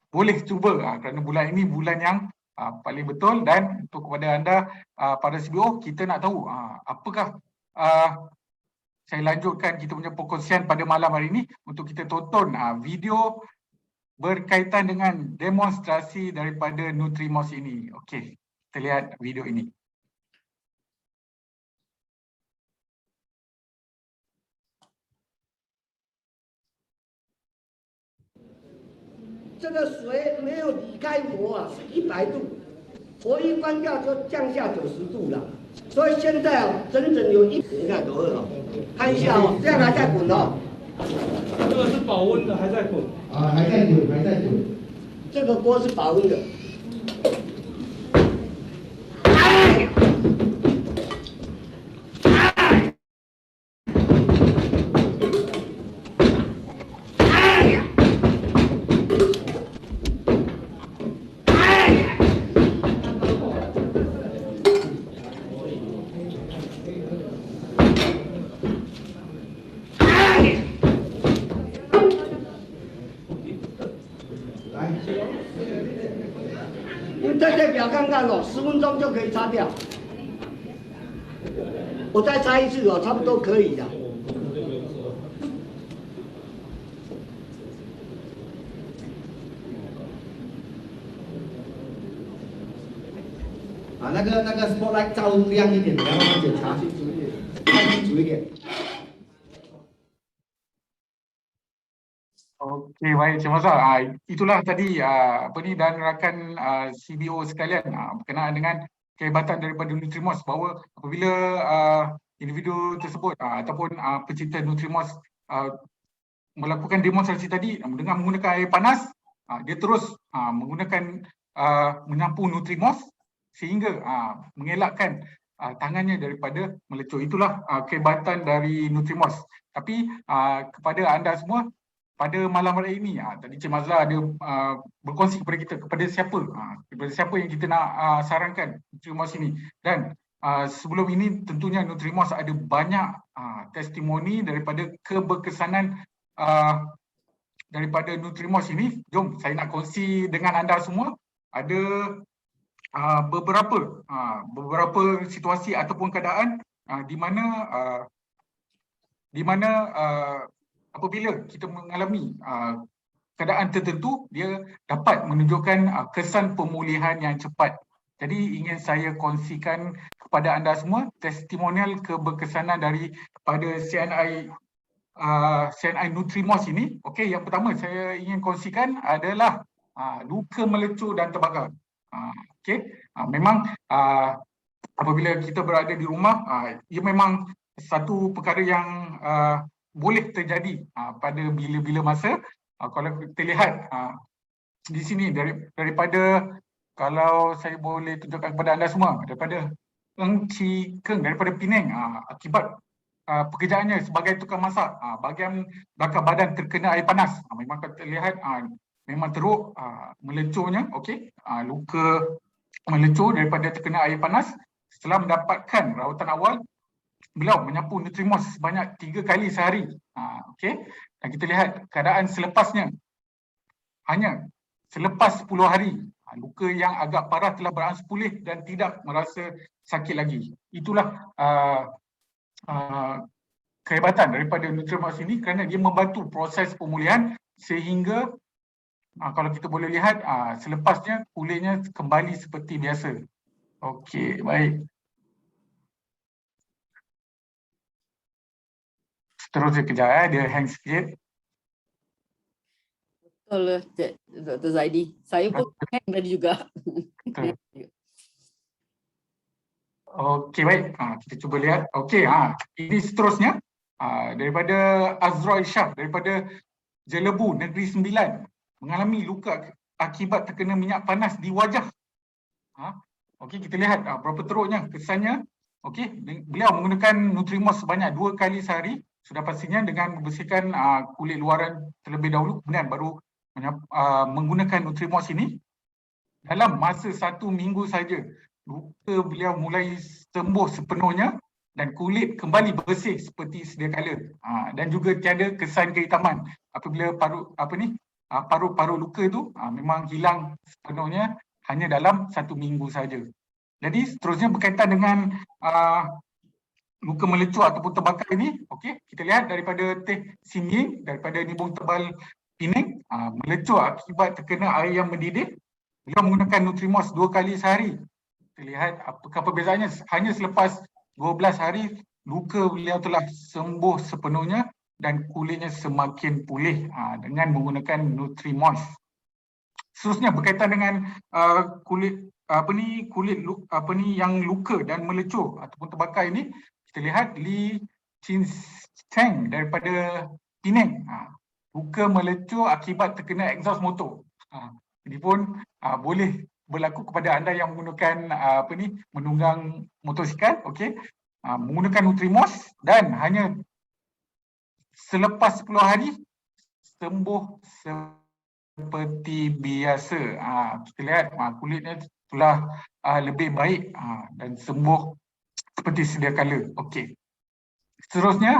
boleh cuba kerana bulan ini bulan yang paling betul. Dan untuk kepada anda pada CBO, kita nak tahu apakah saya lanjutkan kita punya perkongsian pada malam hari ini untuk kita tonton video berkaitan dengan demonstrasi daripada Nutrimos ini. Okey, kita lihat video ini. 这个水没有离开火是100度，火一关掉就降下90度了。所以现在整整有你看多热看一下这样还在滚这个是保温的，还在滚。还在滚，还在滚。这个锅是保温的。 这再电表看看哦，10分钟就可以擦掉。我再擦一次哦，差不多可以的。啊，那个 spotlight 照亮一点，然后慢慢检查，看清楚一点。 Okey, baik, Cik Mazhar. Itulah tadi apa ni dan rakan CBO sekalian berkenaan dengan kehebatan daripada Nutrimos bahawa apabila individu tersebut ataupun pecinta Nutrimos melakukan demonstrasi tadi dengan menggunakan air panas, dia terus menggunakan menyapu Nutrimos sehingga mengelakkan tangannya daripada melecur. Itulah kehebatan dari Nutrimos. Tapi kepada anda semua, pada malam hari ini, tadi Cik Mazhar ada berkongsi kepada kita kepada siapa yang kita nak sarankan Nutrimos ini. Dan sebelum ini tentunya Nutrimos ada banyak testimoni daripada keberkesanan daripada Nutrimos ini. Jom saya nak kongsi dengan anda semua. Ada beberapa situasi ataupun keadaan di mana apabila kita mengalami keadaan tertentu, dia dapat menunjukkan kesan pemulihan yang cepat. Jadi ingin saya kongsikan kepada anda semua testimonial keberkesanan daripada CNI Nutrimos ini. Okey, yang pertama saya ingin kongsikan adalah luka melecur dan terbakar. Okey, memang apabila kita berada di rumah, ia memang satu perkara yang boleh terjadi pada bila-bila masa. Kalau kita lihat di sini daripada kalau saya boleh tunjukkan kepada anda semua, daripada Eng Chi Keng daripada Penang, akibat pekerjaannya sebagai tukang masak, bahagian belakang badan terkena air panas. Memang kita lihat memang teruk melecurnya. Okey, luka melecur daripada terkena air panas. Setelah mendapatkan rawatan awal, beliau menyapu Nutrimos sebanyak 3 kali sehari. Okey. Dan kita lihat keadaan selepasnya. Hanya selepas 10 hari, luka yang agak parah telah beransur pulih dan tidak merasa sakit lagi. Itulah kehebatan daripada Nutrimos ini kerana dia membantu proses pemulihan sehingga kalau kita boleh lihat selepasnya kulitnya kembali seperti biasa. Okey, baik. Terus kejap dia hang sikit. Betul Dr. Zaidi. Saya pun hang tadi juga. Okey, baik. Kita cuba lihat. Okey, ini seterusnya daripada Azroy Shah daripada Jelebu Negeri Sembilan mengalami luka akibat terkena minyak panas di wajah. Okey, kita lihat berapa teruknya kesannya. Okey, beliau menggunakan Nutrimos sebanyak 2 kali sehari. Sudah pastinya dengan membersihkan kulit luaran terlebih dahulu, kemudian baru menggunakan Nutrimos ini. Dalam masa 1 minggu saja, luka beliau mulai sembuh sepenuhnya dan kulit kembali bersih seperti sedia kala. Dan juga tiada kesan kehitaman apabila paru-paru luka itu memang hilang sepenuhnya hanya dalam 1 minggu saja. Jadi seterusnya berkaitan dengan luka melecur ataupun terbakar ini, okey, kita lihat daripada Teh Sim Ying daripada Nibong Tebal Penang, melecur akibat terkena air yang mendidih. Beliau menggunakan Nutrimos 2 kali sehari. Kita lihat apakah perbezaannya. Hanya selepas 12 hari luka beliau telah sembuh sepenuhnya dan kulitnya semakin pulih dengan menggunakan Nutrimos. Seterusnya berkaitan dengan kulit yang luka dan melecur ataupun terbakar ini. Kita lihat Lee Chin Cheng daripada Penang, luka melecur akibat terkena exhaust motor. Ini pun boleh berlaku kepada anda yang menggunakan menunggang motosikal, okey. Menggunakan Nutrimos dan hanya selepas 10 hari sembuh seperti biasa. Kita lihat kulitnya telah lebih baik dan sembuh seperti sedia kala. Okey. Seterusnya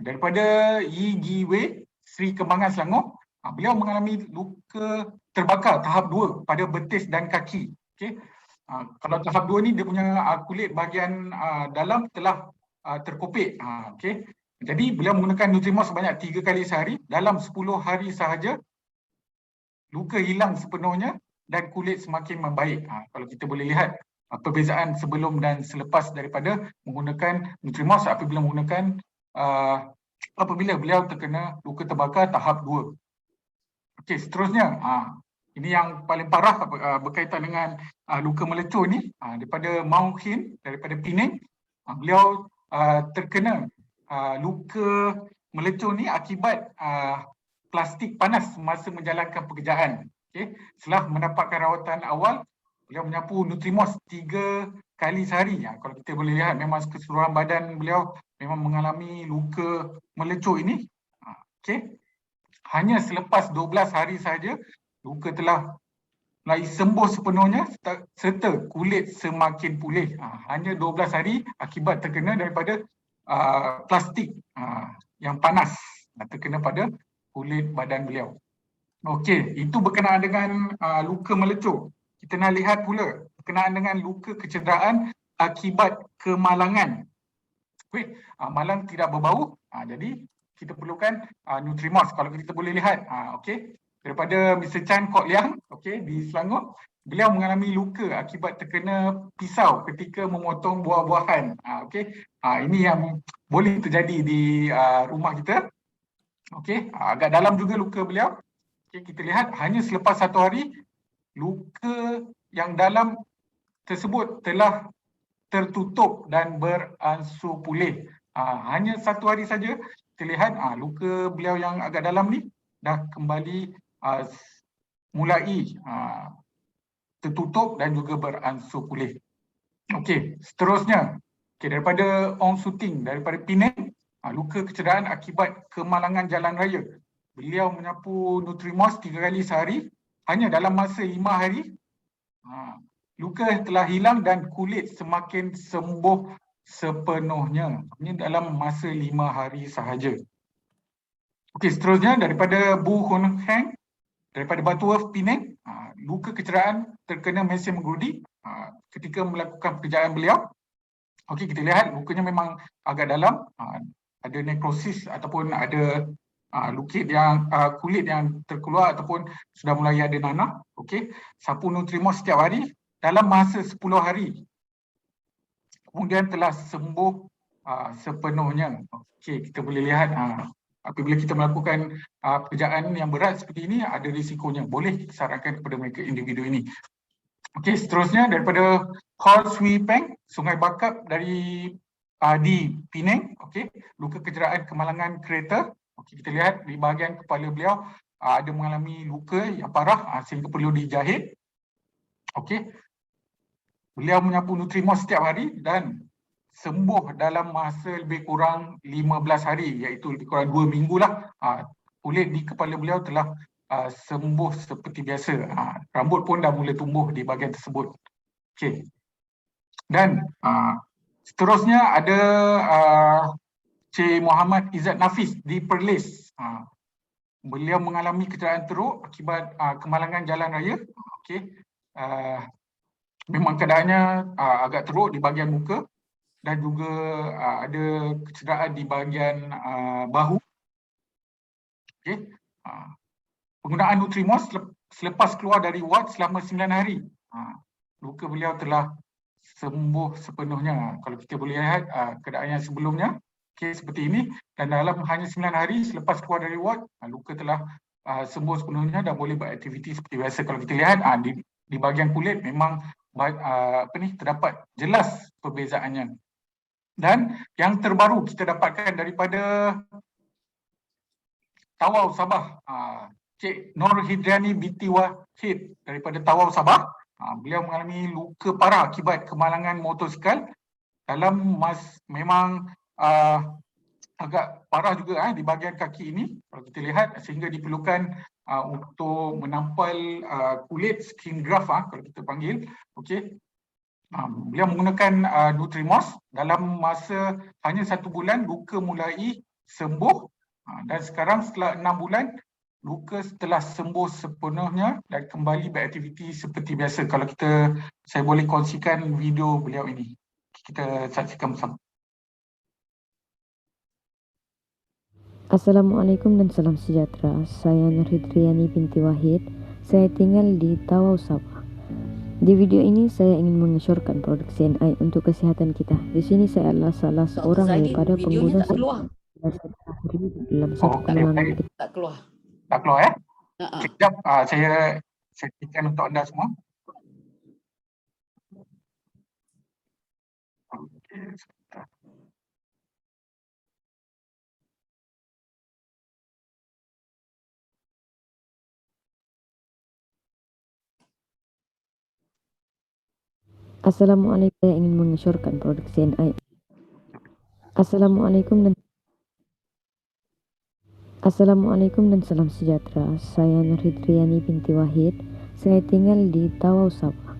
daripada Yi Gi Wei, Sri Kembangan Selangor, beliau mengalami luka terbakar tahap 2 pada betis dan kaki. Okey. Kalau tahap 2 ni dia punya kulit bahagian dalam telah terkopik. Okey. Jadi beliau menggunakan Nutrimos sebanyak 3 kali sehari dalam 10 hari sahaja, luka hilang sepenuhnya dan kulit semakin membaik. Kalau kita boleh lihat perbezaan sebelum dan selepas daripada menggunakan Nutrimos apabila menggunakan apabila beliau terkena luka terbakar tahap 2. Okey, seterusnya ini yang paling parah berkaitan dengan luka melecur ni daripada Mount Hin, daripada Penang. Beliau terkena luka melecur ni akibat plastik panas semasa menjalankan pekerjaan. Okay. Setelah mendapatkan rawatan awal, beliau menyapu Nutrimos 3 kali sehari. Kalau kita boleh lihat memang keseluruhan badan beliau memang mengalami luka melecur ini. Okay. Hanya selepas 12 hari sahaja, luka telah mulai sembuh sepenuhnya serta kulit semakin pulih. Hanya 12 hari akibat terkena daripada plastik yang panas terkena pada kulit badan beliau. Okey, itu berkenaan dengan luka melecur. Kita nak lihat pula berkenaan dengan luka kecederaan akibat kemalangan. Okay. Malang tidak berbau, jadi kita perlukan Nutrimos. Kalau kita boleh lihat, okey, daripada Mr. Chan Kok Liang, okey, di Selangor, beliau mengalami luka akibat terkena pisau ketika memotong buah-buahan. Okey, ini yang boleh terjadi di rumah kita. Okey, agak dalam juga luka beliau. Okey, kita lihat hanya selepas 1 hari, luka yang dalam tersebut telah tertutup dan beransur pulih. Hanya 1 hari saja kita lihat luka beliau yang agak dalam ni dah kembali mulai tertutup dan juga beransur pulih. Okey, seterusnya, daripada Ong Suting, daripada Penang, luka kecederaan akibat kemalangan jalan raya. Beliau menyapu Nutrimos 3 kali sehari, hanya dalam masa 5 hari, luka telah hilang dan kulit semakin sembuh sepenuhnya. Ini dalam masa 5 hari sahaja. Okey, seterusnya daripada Bu Hun Heng, daripada Batu Werf Penang, luka kecederaan terkena mesin menggerudi ketika melakukan pekerjaan beliau. Okey, kita lihat lukanya memang agak dalam, ada nekrosis ataupun ada kulit yang terkeluar ataupun sudah mulai ada nanah. Okey, sapu Nutrimos setiap hari dalam masa 10 hari. Kemudian telah sembuh sepenuhnya. Okey, kita boleh lihat apabila kita melakukan pekerjaan yang berat seperti ini, ada risikonya. Boleh kita sarankan kepada mereka individu ini. Okey, seterusnya daripada Khor Sui Peng, Sungai Bakap di Penang. Okey, luka kecederaan kemalangan kereta. Okey, kita lihat di bahagian kepala beliau ada mengalami luka yang parah sehingga perlu dijahit. Okey, beliau menyapu Nutrimos setiap hari dan sembuh dalam masa lebih kurang 15 hari, iaitu lebih kurang 2 minggu lah. Kulit di kepala beliau telah sembuh seperti biasa. Rambut pun dah mula tumbuh di bahagian tersebut. Okey. Dan seterusnya ada Cik Muhammad Izzat Nafis di Perlis. Beliau mengalami kecederaan teruk akibat kemalangan jalan raya. Okey. Memang keadaannya agak teruk di bahagian muka dan juga ada kecederaan di bahagian bahu. Okey. Penggunaan Nutrimos selepas keluar dari ward selama 9 hari. Luka beliau telah sembuh sepenuhnya. Kalau kita boleh lihat keadaan yang sebelumnya, okey, seperti ini, dan dalam hanya 9 hari selepas keluar dari ward, luka telah sembuh sepenuhnya dan boleh beraktiviti seperti biasa. Kalau kita lihat di bahagian kulit memang terdapat jelas perbezaannya. Dan yang terbaru kita dapatkan daripada Tawau Sabah, Cik Nur Hidriani binti Wahid daripada Tawau Sabah. Beliau mengalami luka parah akibat kemalangan motosikal dalam memang agak parah juga di bahagian kaki ini kalau kita lihat, sehingga diperlukan untuk menampal kulit, skin graft kalau kita panggil. Okey. Beliau menggunakan Nutrimos dalam masa hanya 1 bulan, luka mulai sembuh, dan sekarang setelah 6 bulan luka setelah sembuh sepenuhnya dan kembali beraktiviti seperti biasa. Kalau saya boleh kongsikan video beliau ini. Kita saksikan bersama. Assalamualaikum dan salam sejahtera. Saya Nurhidriani binti Wahid. Saya tinggal di Tawau, Sabah. Di video ini saya ingin mengesyorkan produk CNI untuk kesihatan kita. Di sini saya adalah salah seorang daripada pengguna dalam satu kemenangan kita. Tak keluar. Tak keluar ya? Ha-ha. Sekejap, saya cekkan untuk anda semua. Okey, sebentar. Assalamualaikum, saya ingin mengesyorkan produk CNI. Assalamualaikum dan salam sejahtera. Saya Nurhidriani binti Wahid. Saya tinggal di Tawau, Sabah.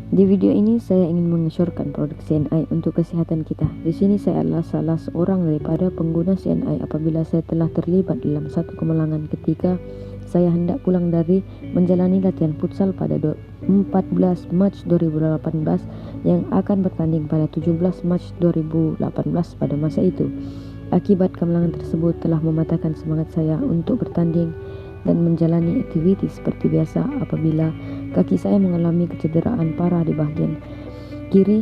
Di video ini saya ingin mengesyorkan produk CNI untuk kesihatan kita. Di sini saya adalah salah seorang daripada pengguna CNI apabila saya telah terlibat dalam satu kemalangan ketika saya hendak pulang dari menjalani latihan futsal pada 14 Mac 2018 yang akan bertanding pada 17 Mac 2018 pada masa itu. Akibat kemalangan tersebut telah mematahkan semangat saya untuk bertanding dan menjalani aktiviti seperti biasa apabila kaki saya mengalami kecederaan parah di bahagian kiri,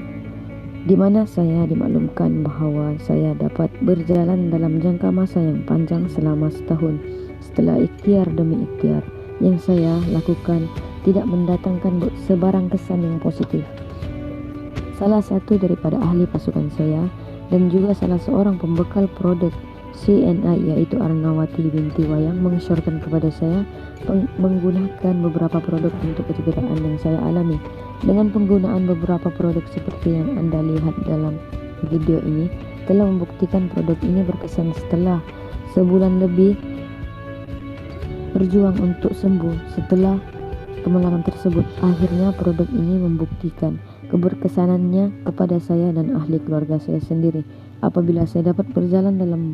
di mana saya dimaklumkan bahawa saya dapat berjalan dalam jangka masa yang panjang selama setahun. Setelah ikhtiar demi ikhtiar yang saya lakukan tidak mendatangkan sebarang kesan yang positif. Salah satu daripada ahli pasukan saya dan juga salah seorang pembekal produk CNI yaitu Arnawati binti Wayang mengesyorkan kepada saya menggunakan beberapa produk untuk kecederaan yang saya alami. Dengan penggunaan beberapa produk seperti yang anda lihat dalam video ini telah membuktikan produk ini berkesan. Setelah sebulan lebih berjuang untuk sembuh setelah kemalangan tersebut, akhirnya produk ini membuktikan keberkesanannya kepada saya dan ahli keluarga saya sendiri apabila saya dapat berjalan dalam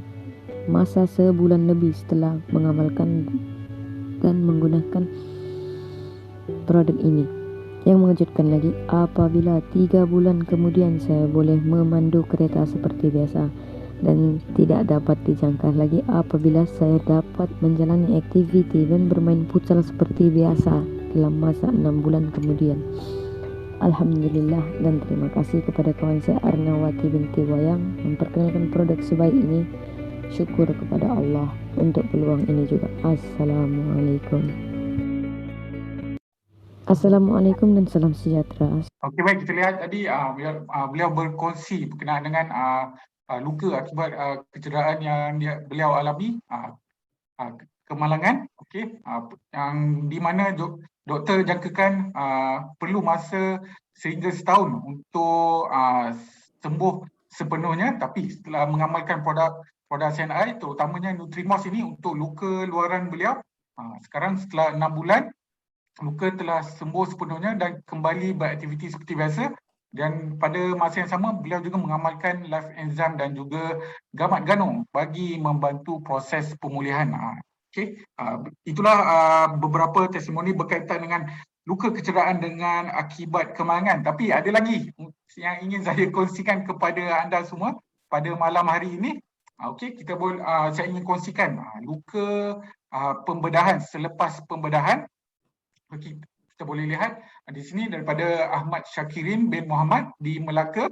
masa sebulan lebih setelah mengamalkan dan menggunakan produk ini. Yang mengejutkan lagi, apabila 3 bulan kemudian saya boleh memandu kereta seperti biasa dan tidak dapat dijangka lagi apabila saya dapat menjalani aktiviti dan bermain futsal seperti biasa dalam masa 6 bulan kemudian. Alhamdulillah dan terima kasih kepada kawan saya Arnawati binti Wayang memperkenalkan produk sebaik ini. Syukur kepada Allah untuk peluang ini juga. Assalamualaikum dan salam sejahtera. Okey, baik, kita lihat tadi beliau berkongsi berkenaan dengan luka akibat kecederaan yang beliau alami, kemalangan, okey, yang di mana doktor jangkakan perlu masa sehingga setahun untuk sembuh sepenuhnya, tapi setelah mengamalkan produk CNI terutamanya Nutrimos ini untuk luka luaran beliau, sekarang setelah 6 bulan luka telah sembuh sepenuhnya dan kembali beraktiviti seperti biasa. Dan pada masa yang sama beliau juga mengamalkan Life Enzyme dan juga Gamat Gano bagi membantu proses pemulihan. Okey, itulah beberapa testimoni berkaitan dengan luka kecederaan dengan akibat kemalangan. Tapi ada lagi yang ingin saya kongsikan kepada anda semua pada malam hari ini. Okey, saya ingin kongsikan luka pembedahan selepas pembedahan. Okay, kita boleh lihat di sini daripada Ahmad Syakirin bin Muhammad di Melaka.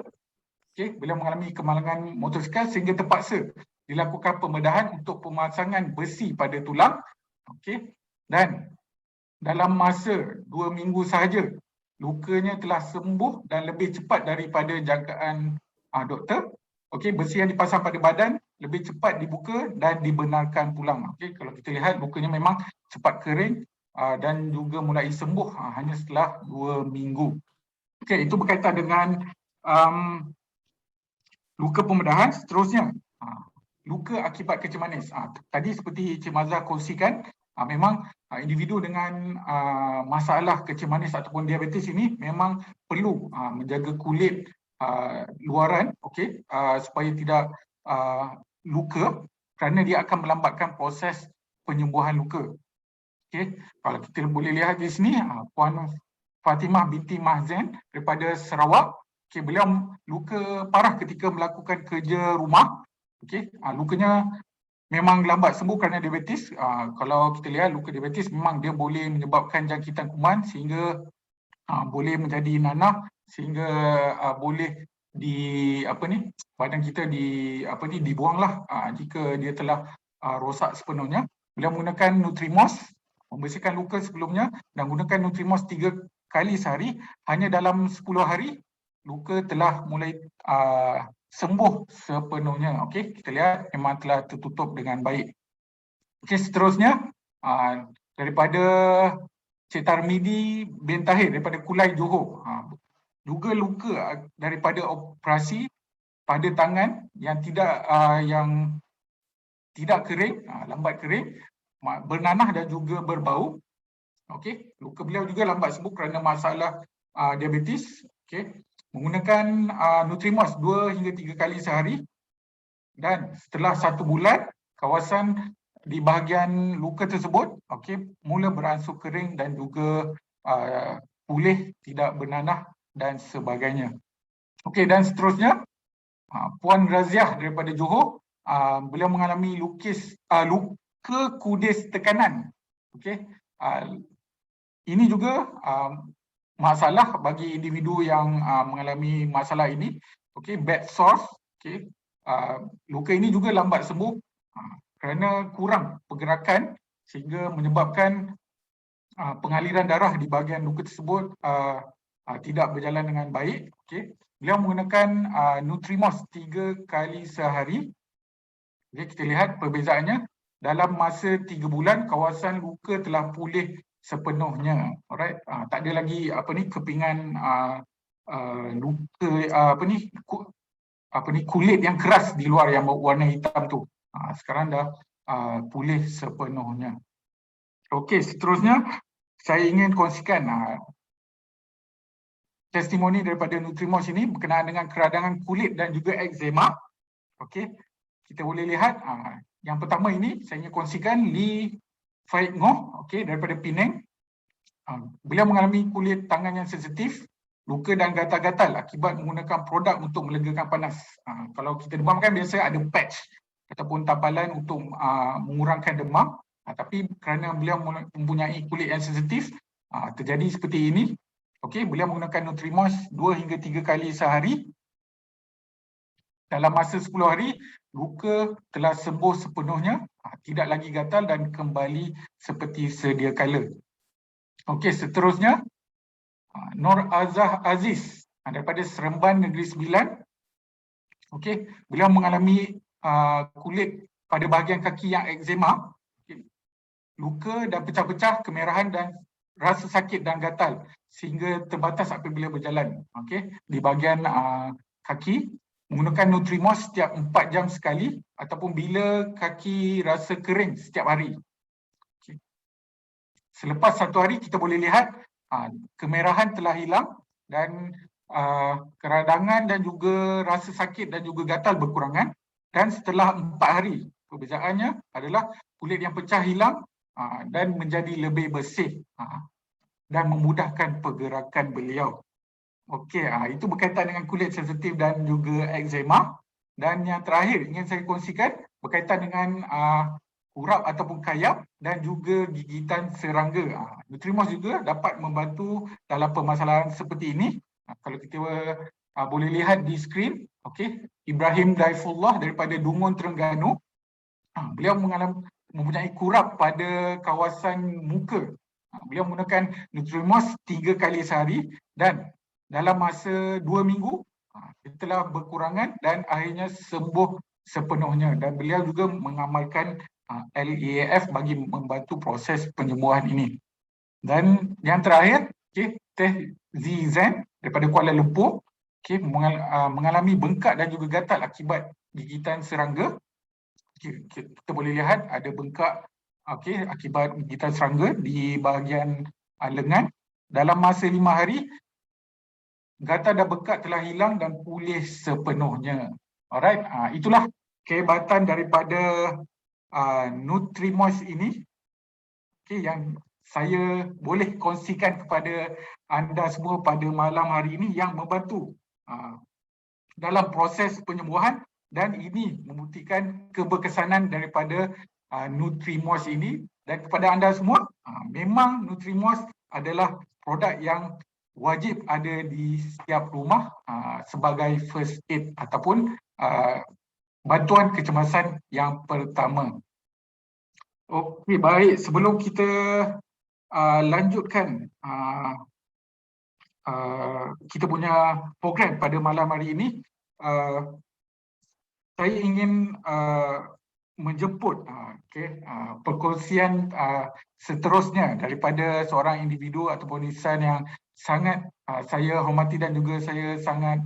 Okay, beliau mengalami kemalangan motosikal sehingga terpaksa dilakukan pembedahan untuk pemasangan besi pada tulang. Okay, dan dalam masa 2 minggu sahaja lukanya telah sembuh dan lebih cepat daripada jangkaan doktor. Okay, besi yang dipasang pada badan lebih cepat dibuka dan dibenarkan pulang. Okay, kalau kita lihat lukanya memang cepat kering dan juga mulai sembuh hanya setelah 2 minggu. Okey, itu berkaitan dengan luka pembedahan. Seterusnya, luka akibat kencing manis. Tadi seperti Cik Mazhar kongsikan, memang individu dengan masalah kencing manis ataupun diabetes ini memang perlu menjaga kulit luaran, okey, supaya tidak luka kerana dia akan melambatkan proses penyembuhan luka. Okey, kalau kita boleh lihat di sini, Puan Fatimah binti Mahzen daripada Sarawak. Okey, beliau luka parah ketika melakukan kerja rumah. Okey, lukanya memang lambat sembuh kerana diabetes. Kalau kita lihat luka diabetes memang dia boleh menyebabkan jangkitan kuman sehingga boleh menjadi nanah, sehingga boleh badan kita dibuanglah jika dia telah rosak sepenuhnya. Beliau menggunakan Nutrimos membersihkan luka sebelumnya dan gunakan Nutrimos 3 kali sehari. Hanya dalam 10 hari luka telah mulai sembuh sepenuhnya. Okey, kita lihat memang telah tertutup dengan baik. Okey, seterusnya daripada Cik Tarmidi bin Tahir daripada Kulai, Johor. Juga luka daripada operasi pada tangan yang tidak kering, lambat kering, bernanah dan juga berbau. Okey, luka beliau juga lambat sembuh kerana masalah diabetes. Okey, menggunakan Nutrimos 2 hingga 3 kali sehari, dan setelah 1 bulan kawasan di bahagian luka tersebut mula beransur kering dan juga pulih, tidak bernanah dan sebagainya. Okey, dan seterusnya Puan Raziah daripada Johor, beliau mengalami luka kudis tekanan. Okey, ini juga masalah bagi individu yang mengalami masalah ini. Okey, bed sores. Okey, luka ini juga lambat sembuh kerana kurang pergerakan sehingga menyebabkan pengaliran darah di bahagian luka tersebut tidak berjalan dengan baik. Okey, beliau menggunakan Nutrimos 3 kali sehari. Okey, kita lihat perbezaannya. Dalam masa 3 bulan kawasan luka telah pulih sepenuhnya. Alright, tak ada lagi kepingan luka kulit yang keras di luar yang warna hitam tu. Sekarang dah pulih sepenuhnya. Okey, seterusnya saya ingin kongsikan testimoni daripada Nutrimos ini berkenaan dengan keradangan kulit dan juga eczema. Okey, kita boleh lihat yang pertama ini saya ingin kongsikan Lee Faik Ngoh, daripada Penang. Beliau mengalami kulit tangan yang sensitif, luka dan gatal-gatal akibat menggunakan produk untuk melegakan panas. Kalau kita demam kan biasa ada patch ataupun tampalan untuk mengurangkan demam. Tapi kerana beliau mempunyai kulit yang sensitif, terjadi seperti ini. Okey, beliau menggunakan Nutrimos 2 hingga 3 kali sehari. Dalam masa 10 hari, luka telah sembuh sepenuhnya, tidak lagi gatal dan kembali seperti sedia kala. Okey, seterusnya Nur Azah Aziz daripada Seremban Negeri Sembilan. Okey, beliau mengalami kulit pada bahagian kaki yang eczema, luka dan pecah-pecah, kemerahan dan rasa sakit dan gatal sehingga terbatas apabila berjalan. Okey, di bahagian kaki, menggunakan Nutrimos setiap 4 jam sekali ataupun bila kaki rasa kering setiap hari. Okay. Selepas 1 hari kita boleh lihat kemerahan telah hilang dan keradangan dan juga rasa sakit dan juga gatal berkurangan. Dan setelah 4 hari, perbezaannya adalah kulit yang pecah hilang dan menjadi lebih bersih dan memudahkan pergerakan beliau. Okey, itu berkaitan dengan kulit sensitif dan juga eczema. Dan yang terakhir ingin saya kongsikan berkaitan dengan urap ataupun kayap dan juga gigitan serangga. Nutrimos juga dapat membantu dalam permasalahan seperti ini. Kalau kita boleh lihat di skrin, okey, Ibrahim Daifullah daripada Dungun, Terengganu. Beliau mempunyai kurap pada kawasan muka. Beliau menggunakan Nutrimos 3 kali sehari dan dalam masa 2 minggu dia telah berkurangan dan akhirnya sembuh sepenuhnya, dan beliau juga mengamalkan LEAF bagi membantu proses penyembuhan ini. Dan yang terakhir, Teh Zizan daripada Kuala Lumpur, mengalami bengkak dan juga gatal akibat gigitan serangga. Kita boleh lihat ada bengkak akibat gigitan serangga di bahagian lengan. Dalam masa 5 hari, gatal dan bengkak telah hilang dan pulih sepenuhnya. Alright, itulah kehebatan daripada Nutrimoist ini, okay, yang saya boleh kongsikan kepada anda semua pada malam hari ini, yang membantu dalam proses penyembuhan, dan ini membuktikan keberkesanan daripada Nutrimoist ini. Dan kepada anda semua, memang Nutrimoist adalah produk yang wajib ada di setiap rumah sebagai first aid ataupun bantuan kecemasan yang pertama. Okey, baik. Sebelum kita lanjutkan kita punya program pada malam hari ini, saya ingin menjemput perkongsian seterusnya daripada seorang individu ataupun insan yang sangat saya hormati dan juga saya sangat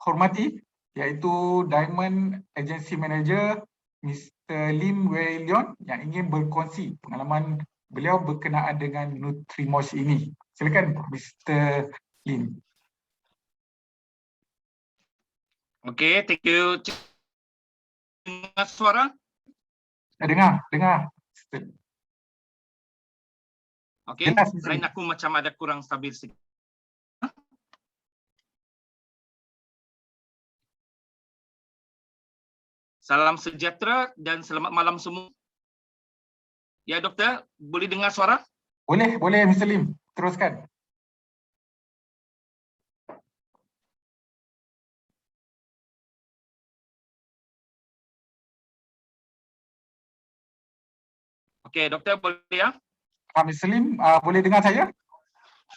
hormati, iaitu Diamond Agency Manager Mr. Lim Wei Leon, yang ingin berkongsi pengalaman beliau berkenaan dengan Nutrimoist ini. Silakan Mr. Lim. Okey, thank you. Dengar suara? Dengar. Okey, Jelas, line aku macam ada kurang stabil sikit. Salam sejahtera dan selamat malam semua. Ya, doktor, boleh dengar suara? Boleh Mr. Lim, teruskan. Okey, doktor boleh ya? Mr. Lim, boleh dengar saya?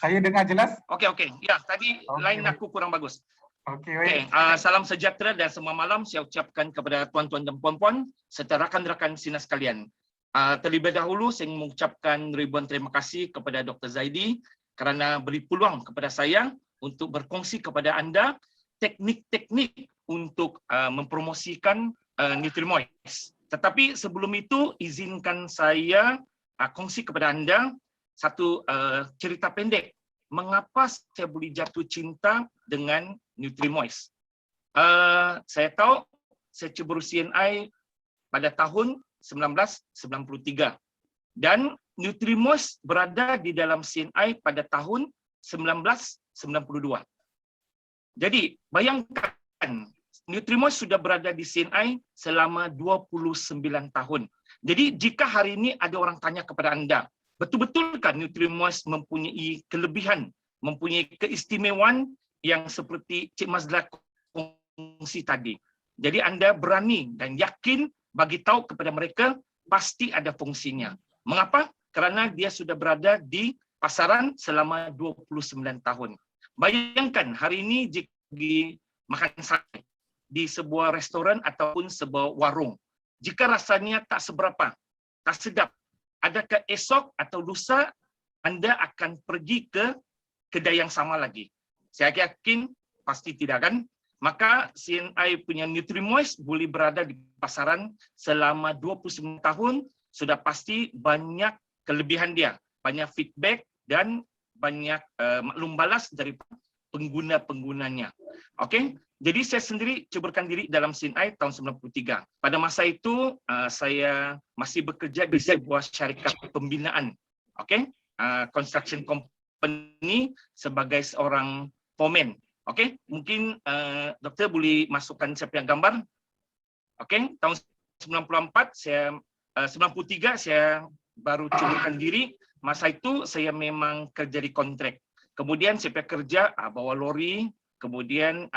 Saya dengar jelas? Okey. Ya, tadi line aku kurang bagus. Okey, Okey, baik. salam sejahtera dan selamat malam saya ucapkan kepada tuan-tuan dan puan-puan serta rakan-rakan sinar sekalian. Terlebih dahulu saya ingin mengucapkan ribuan terima kasih kepada Dr. Zaidi kerana beri peluang kepada saya untuk berkongsi kepada anda teknik-teknik untuk mempromosikan Nutrimoist. Tetapi sebelum itu izinkan saya kongsi kepada anda satu cerita pendek mengapa saya boleh jatuh cinta dengan Nutrimoist. Saya tahu saya ceburu CNI pada tahun 1993 dan Nutrimoist berada di dalam CNI pada tahun 1992. Jadi bayangkan Nutrimoist sudah berada di CNI selama 29 tahun. Jadi jika hari ini ada orang tanya kepada anda, betul-betulkah Nutrimoist mempunyai kelebihan, mempunyai keistimewaan yang seperti Cik Mazla kongsi tadi. Jadi anda berani dan yakin bagi tahu kepada mereka pasti ada fungsinya. Mengapa? Kerana dia sudah berada di pasaran selama 29 tahun. Bayangkan hari ini jika makan sate di sebuah restoran ataupun sebuah warung, jika rasanya tak seberapa, tak sedap, adakah esok atau lusa anda akan pergi ke kedai yang sama lagi? Saya yakin pasti tidak kan? Maka CNI punya Nutrimoist boleh berada di pasaran selama 29 tahun, sudah pasti banyak kelebihan dia, banyak feedback dan banyak maklum balas dari pengguna-penggunanya. Okey, jadi saya sendiri ceburkan diri dalam CNI tahun 93. Pada masa itu saya masih bekerja di sebuah syarikat pembinaan, okey, construction company sebagai seorang foreman. Okey, mungkin doktor boleh masukkan saya punya gambar. Okey, tahun 93 saya baru ceburkan diri. Masa itu saya memang kerja di kontrak. Kemudian saya kerja bawa lori, kemudian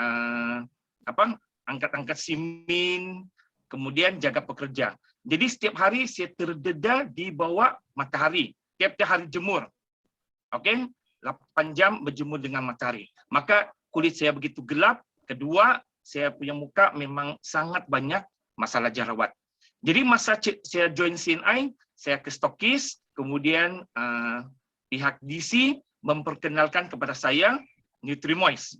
angkat-angkat simen, kemudian jaga pekerja. Jadi setiap hari saya terdedah di bawah matahari, tiap-tiap hari jemur. Okey, 8 jam berjemur dengan matahari. Maka kulit saya begitu gelap. Kedua, saya punya muka memang sangat banyak masalah jerawat. Jadi masa saya join CNI, saya ke stokis, kemudian pihak DC memperkenalkan kepada saya Nutrimoist.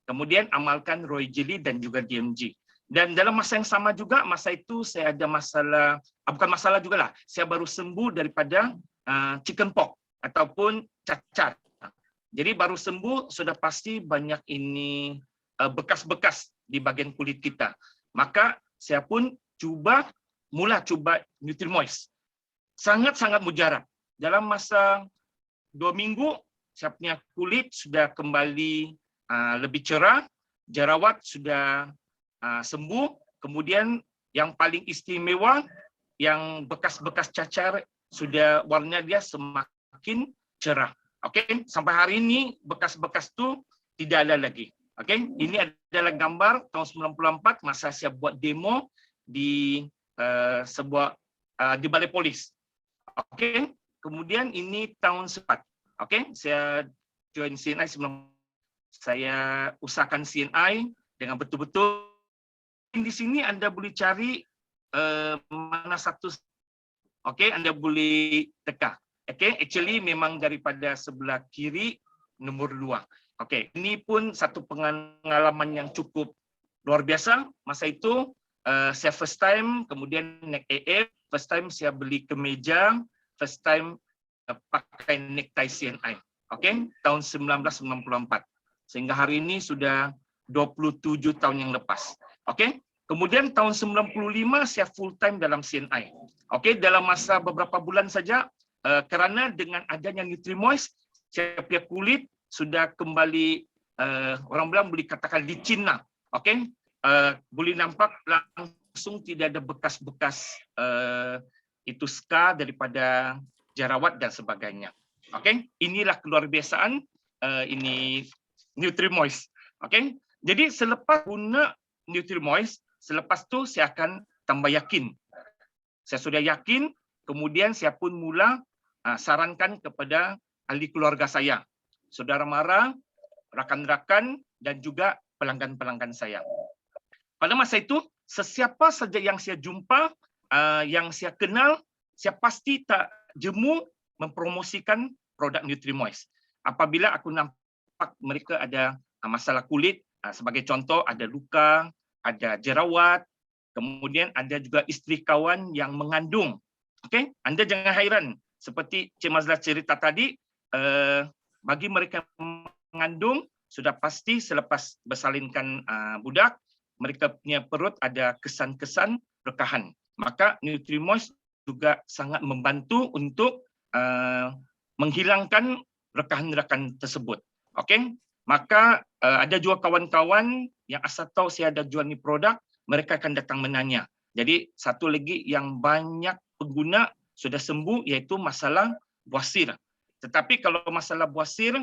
Kemudian amalkan Roy Jelly dan juga DMG. Dan dalam masa yang sama juga, masa itu saya ada masalah, bukan masalah jugalah, saya baru sembuh daripada chicken pox ataupun cacar. Jadi baru sembuh, sudah pasti banyak ini bekas-bekas di bagian kulit kita. Maka saya pun cuba mula cuba Nutrimoist. Sangat-sangat mujarab. Dalam masa 2 minggu, saya punya kulit sudah kembali lebih cerah, jerawat sudah sembuh. Kemudian yang paling istimewa, yang bekas-bekas cacar sudah warna dia semakin cerah. Okey, sampai hari ini bekas-bekas tu tidak ada lagi. Okey, ini adalah gambar tahun 94 masa saya buat demo di sebuah di Balai Polis. Okey, kemudian ini tahun 4. Okey, saya join CNI sebelum saya usahakan CNI dengan betul-betul. Di sini Anda boleh cari mana satu. Okey, Anda boleh teka. Okey, actually memang daripada sebelah kiri nombor 2. Okey, ini pun satu pengalaman yang cukup luar biasa. Masa itu saya first time, kemudian naik AF, first time saya beli kemeja, first time pakai necktie CNI. Okey, tahun 1994. Sehingga hari ini sudah 27 tahun yang lepas. Okey, kemudian tahun 95 saya full time dalam CNI. Okey, dalam masa beberapa bulan saja, kerana dengan adanya Nutrimoist, saya punya kulit sudah kembali, orang bilang boleh katakan licin lah. Okey, boleh nampak langsung tidak ada bekas-bekas itu scar daripada jerawat dan sebagainya. Okey, inilah keluar biasaan ini Nutrimoist. Okey, jadi selepas guna Nutrimoist, selepas tu saya akan tambah yakin. Saya sudah yakin, kemudian saya pun mula sarankan kepada ahli keluarga saya, saudara mara, rakan-rakan dan juga pelanggan-pelanggan saya. Pada masa itu, sesiapa saja yang saya jumpa, yang saya kenal, saya pasti tak jemu mempromosikan produk Nutrimoist. Apabila aku nampak mereka ada masalah kulit, sebagai contoh ada luka, ada jerawat, kemudian ada juga isteri kawan yang mengandung. Okey, Anda jangan hairan. Seperti Cik Mazlah cerita tadi, bagi mereka mengandung, sudah pasti selepas bersalinkan budak, mereka punya perut ada kesan-kesan rekahan. Maka Nutrimoist juga sangat membantu untuk menghilangkan rekahan-rekahan tersebut. Okey, maka ada juga kawan-kawan yang asal tahu saya ada jual ni produk, mereka akan datang menanya. Jadi satu lagi yang banyak pengguna sudah sembuh iaitu masalah buasir. Tetapi kalau masalah buasir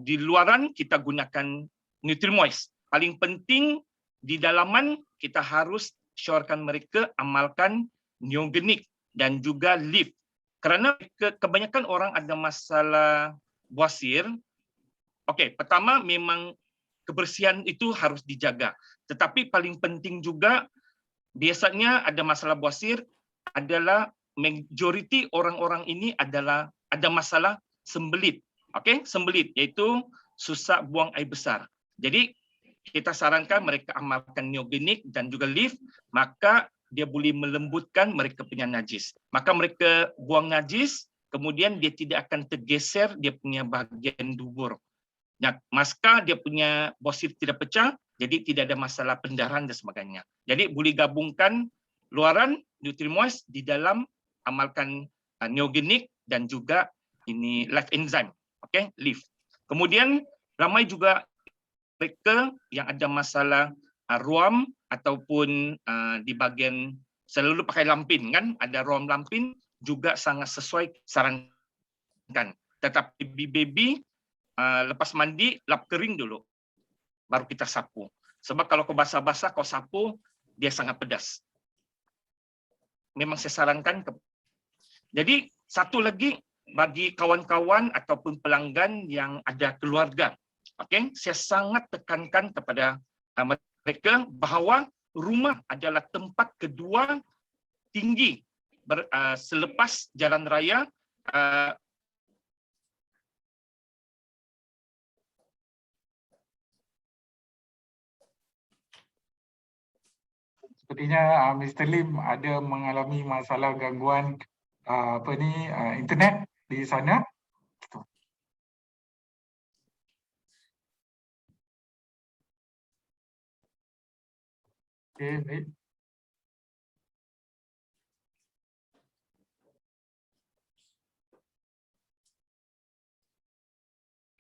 di luaran kita gunakan Nutrimoist. Paling penting di dalaman kita harus syorkan mereka amalkan neogenik dan juga leaf. Kerana kebanyakan orang ada masalah buasir. Okey, pertama memang kebersihan itu harus dijaga. Tetapi paling penting juga biasanya ada masalah buasir adalah majoriti orang-orang ini adalah ada masalah sembelit. Okey, sembelit iaitu susah buang air besar. Jadi kita sarankan mereka amalkan neogenik dan juga leaf, maka dia boleh melembutkan mereka punya najis. Maka mereka buang najis, kemudian dia tidak akan tergeser dia punya bahagian dubur. Nah, maka dia punya buasir tidak pecah, jadi tidak ada masalah pendarahan dan sebagainya. Jadi boleh gabungkan luaran Nutrimoist di dalam amalkan neogenik dan juga ini life enzyme, okey, leaf. Kemudian ramai juga mereka yang ada masalah ruam ataupun di bahagian selalu pakai lampin kan, ada ruam lampin juga sangat sesuai sarankan. Tetapi baby lepas mandi lap kering dulu baru kita sapu. Sebab kalau kau basah-basah kau sapu dia sangat pedas. Memang saya sarankan jadi satu lagi bagi kawan-kawan ataupun pelanggan yang ada keluarga. Okey, saya sangat tekankan kepada mereka bahawa rumah adalah tempat kedua tinggi selepas jalan raya. Sepertinya Mr. Lim ada mengalami masalah gangguan internet di sana. Okey, baik.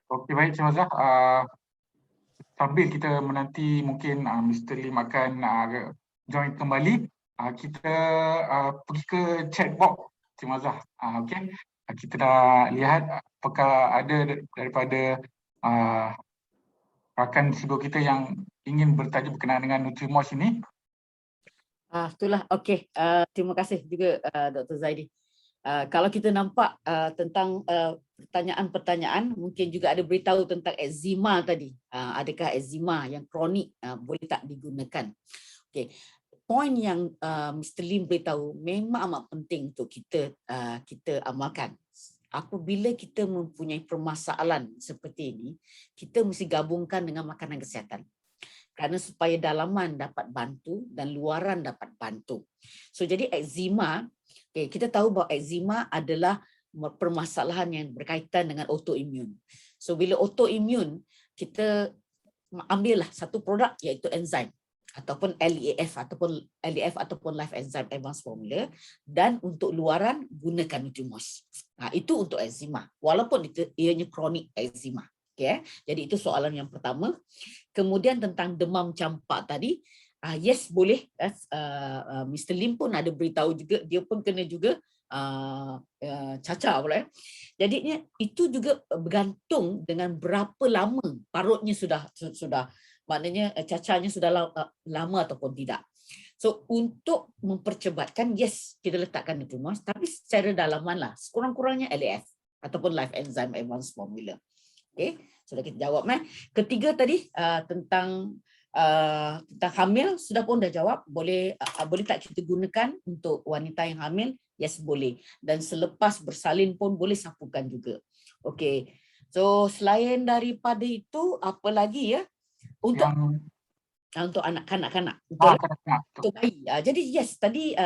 Okey, baik Cik Mazah. Sambil kita menanti mungkin Mr. Lim akan join kembali, kita pergi ke chat box Cik Mazah. Okey. Kita dah lihat apakah ada daripada rakan sibuk kita yang ingin bertanya berkenaan dengan Nutrimos ini. Itulah, okey. Terima kasih juga Dr. Zaidi. Kalau kita nampak tentang pertanyaan-pertanyaan, mungkin juga ada beritahu tentang eczema tadi. Adakah eczema yang kronik boleh tak digunakan? Okey. Poin yang Mr. Lim beritahu memang amat penting untuk kita amalkan. Apabila kita mempunyai permasalahan seperti ini, kita mesti gabungkan dengan makanan kesihatan. Kerana supaya dalaman dapat bantu dan luaran dapat bantu. So jadi eczema, kita tahu bahawa eczema adalah permasalahan yang berkaitan dengan autoimun. So bila autoimun, kita ambillah satu produk iaitu enzim ataupun LEAF ataupun Life Enzyme Advanced Formula, dan untuk luaran gunakan Nutrimos. Itu untuk eczema walaupun ianya kronik eczema. Okay. Jadi itu soalan yang pertama. Kemudian tentang demam campak tadi, yes boleh. Mr. Lim pun ada beritahu juga, dia pun kena juga cacar pula. Jadinya itu juga bergantung dengan berapa lama parutnya sudah maknanya cacarnya sudah lama ataupun tidak. So untuk mempercebatkan, yes kita letakkan Nutrimos, tapi secara dalaman lah, sekurang-kurangnya LAF ataupun Life Enzyme Advanced Formula. Okay, sudah kita jawab. Ketiga tadi tentang hamil sudah pun dah jawab. Boleh tak kita gunakan untuk wanita yang hamil? Yes boleh. Dan selepas bersalin pun boleh sapukan juga. Okay. So selain daripada itu apa lagi ya? Untuk anak-kanak, untuk bayi. Jadi yes tadi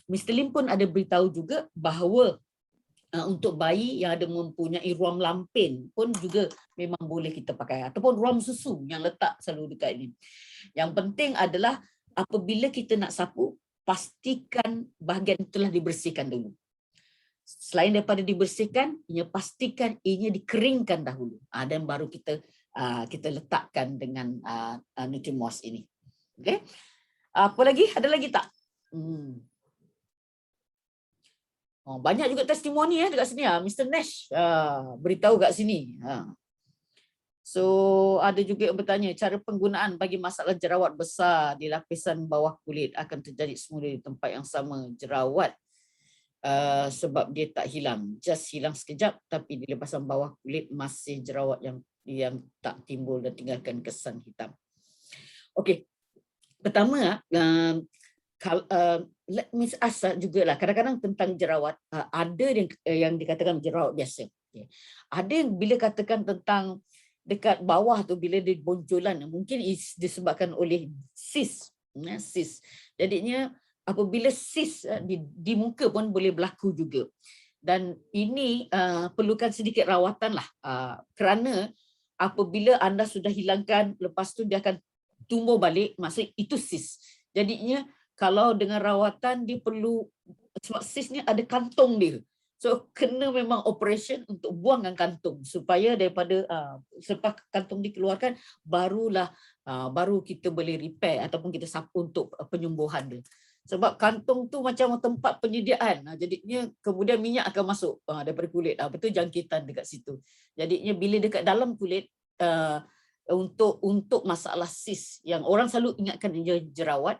Mr. Lim pun ada beritahu juga bahawa untuk bayi yang ada mempunyai ruam lampin pun juga memang boleh kita pakai, ataupun ruam susu yang letak selalu dekat ini. Yang penting adalah apabila kita nak sapu, pastikan bahagian itulah dibersihkan dulu. Selain daripada dibersihkan, pastikan ianya dikeringkan dahulu. Dan baru kita letakkan dengan Nutrimos ini. Okay? Apa lagi? Ada lagi tak? Banyak juga testimoni dekat sini. Mr. Nash beritahu kat sini. So ada juga yang bertanya, cara penggunaan bagi masalah jerawat besar di lapisan bawah kulit akan terjadi semula di tempat yang sama. Jerawat sebab dia tak hilang, just hilang sekejap, tapi di lapisan bawah kulit masih jerawat yang tak timbul dan tinggalkan kesan hitam. Okey, pertama let me ask jugalah, kadang-kadang tentang jerawat, ada yang dikatakan jerawat biasa. Okay. Ada yang bila katakan tentang dekat bawah tu, bila dia bonjolan, mungkin disebabkan oleh sis. Jadinya apabila sis di muka pun boleh berlaku juga. Dan ini perlukan sedikit rawatan lah, kerana apabila anda sudah hilangkan, lepas tu dia akan tumbuh balik, maksud itu sis. Jadinya kalau dengan rawatan dia perlu, sebab sis ni ada kantung dia. So kena memang operation untuk buangkan kantung supaya daripada selepas kantung dikeluarkan, baru kita boleh repair ataupun kita sapu untuk penyembuhan dia. Sebab kantung tu macam tempat penyediaan. Jadinya kemudian minyak akan masuk daripada kulit. Betul jangkitan dekat situ. Jadinya bila dekat dalam kulit, untuk masalah sis yang orang selalu ingatkan dia jerawat,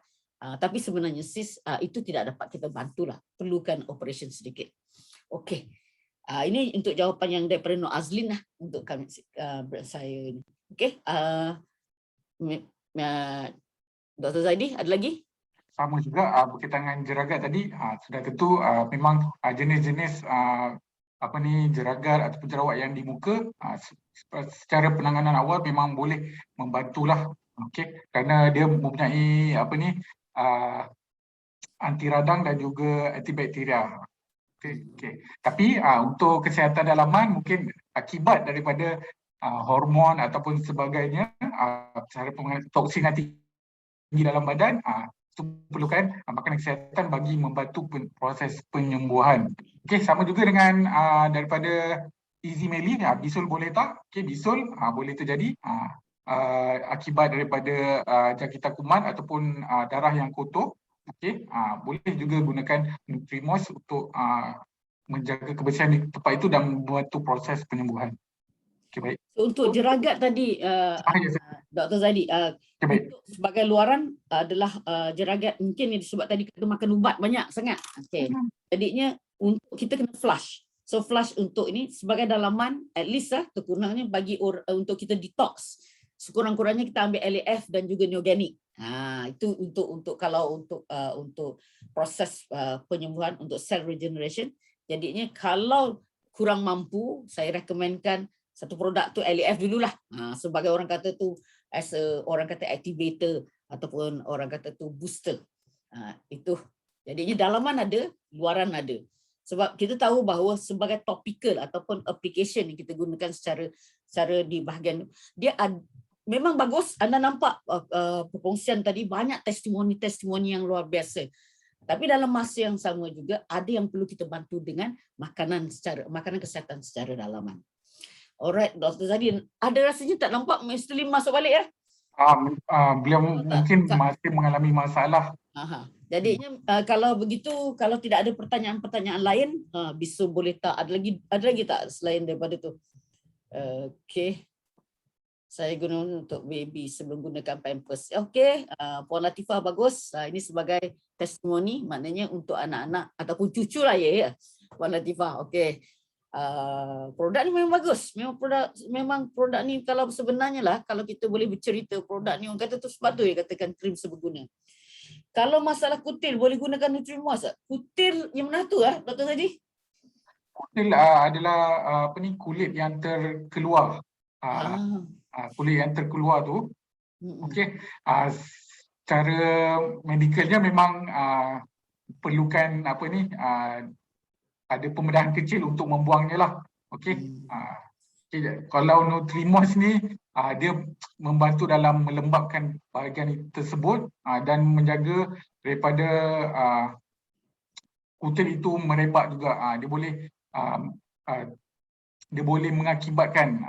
tapi sebenarnya sis itu tidak dapat kita bantulah, perlukan operation sedikit. Okey, ini untuk jawapan yang daripada Nur Azlin lah untuk kami, saya ini. Okey, Dr. Zaidi ada lagi? Sama juga berkaitan dengan jeragat tadi, sudah tentu memang jenis-jenis jeragat ataupun jerawat yang di muka, secara penanganan awal memang boleh membantulah. Okey, kerana dia mempunyai anti radang dan juga antibakteria. Okay. Tapi untuk kesihatan dalaman, mungkin akibat daripada hormon ataupun sebagainya, cara pengeluaran toksin yang tinggi dalam badan, itu perlukan makanan kesihatan bagi membantu proses penyembuhan. Okay, sama juga dengan daripada easy mailing, bisul boleh tak? Okey, bisul boleh terjadi akibat daripada jangkitan kuman ataupun darah yang kotor. Okey, boleh juga gunakan Nutrimos untuk menjaga kebersihan di tempat itu dan membantu proses penyembuhan. Okey, baik. So, untuk jeragat tadi, Dr. Zaidi, Okey, baik. untuk sebagai luaran adalah jeragat mungkin yang disebut tadi kita makan ubat banyak sangat. Okey. Jadinya untuk kita kena flush. So flush untuk ini sebagai dalaman at least kekurangnya bagi untuk kita detox. Sekurang-kurangnya kita ambil LAF dan juga neogenik. Itu untuk kalau untuk proses penyembuhan untuk cell regeneration. Jadinya kalau kurang mampu, saya rekomenkan satu produk tu LAF dululah. Sebagai orang kata tu as orang kata activator ataupun orang kata tu booster. Itu. Jadinya dalaman ada, luaran ada. Sebab kita tahu bahawa sebagai topical ataupun application yang kita gunakan secara di bahagian dia memang bagus. Anda nampak perkongsian tadi banyak testimoni yang luar biasa. Tapi dalam masa yang sama juga ada yang perlu kita bantu dengan makanan kesihatan secara dalaman. Alright, Dr. Zaidi, ada rasanya tak nampak Mr. Lim masuk balik ya? Beliau mungkin masih mengalami masalah. Jadinya kalau begitu, kalau tidak ada pertanyaan-pertanyaan lain, Bisul boleh tak ada lagi tak selain daripada tu? Okey. Saya guna untuk baby sebelum gunakan pampers. Okey, Puan Latifah bagus. Ini sebagai testimoni, maknanya untuk anak-anak ataupun cucu lah ya, Puan Latifah. Okey. Produk ni memang bagus. Memang produk ni kalau sebenarnya lah, kalau kita boleh bercerita produk ni, orang kata tu sepatutnya katakan krim seberguna. Kalau masalah kutil, boleh gunakan Nutrimos tak? Kutil yang mana tu Dr. Zaidi? Kutil adalah kulit yang terkeluar. Kulit yang terkeluar tu. Okey. Secara medikalnya memang perlukan ada pembedahan kecil untuk membuangnya lah. Okey. Kalau Nutrimos ni dia membantu dalam melembabkan bahagian tersebut dan menjaga daripada kutil itu merebak juga. Dia boleh mengakibatkan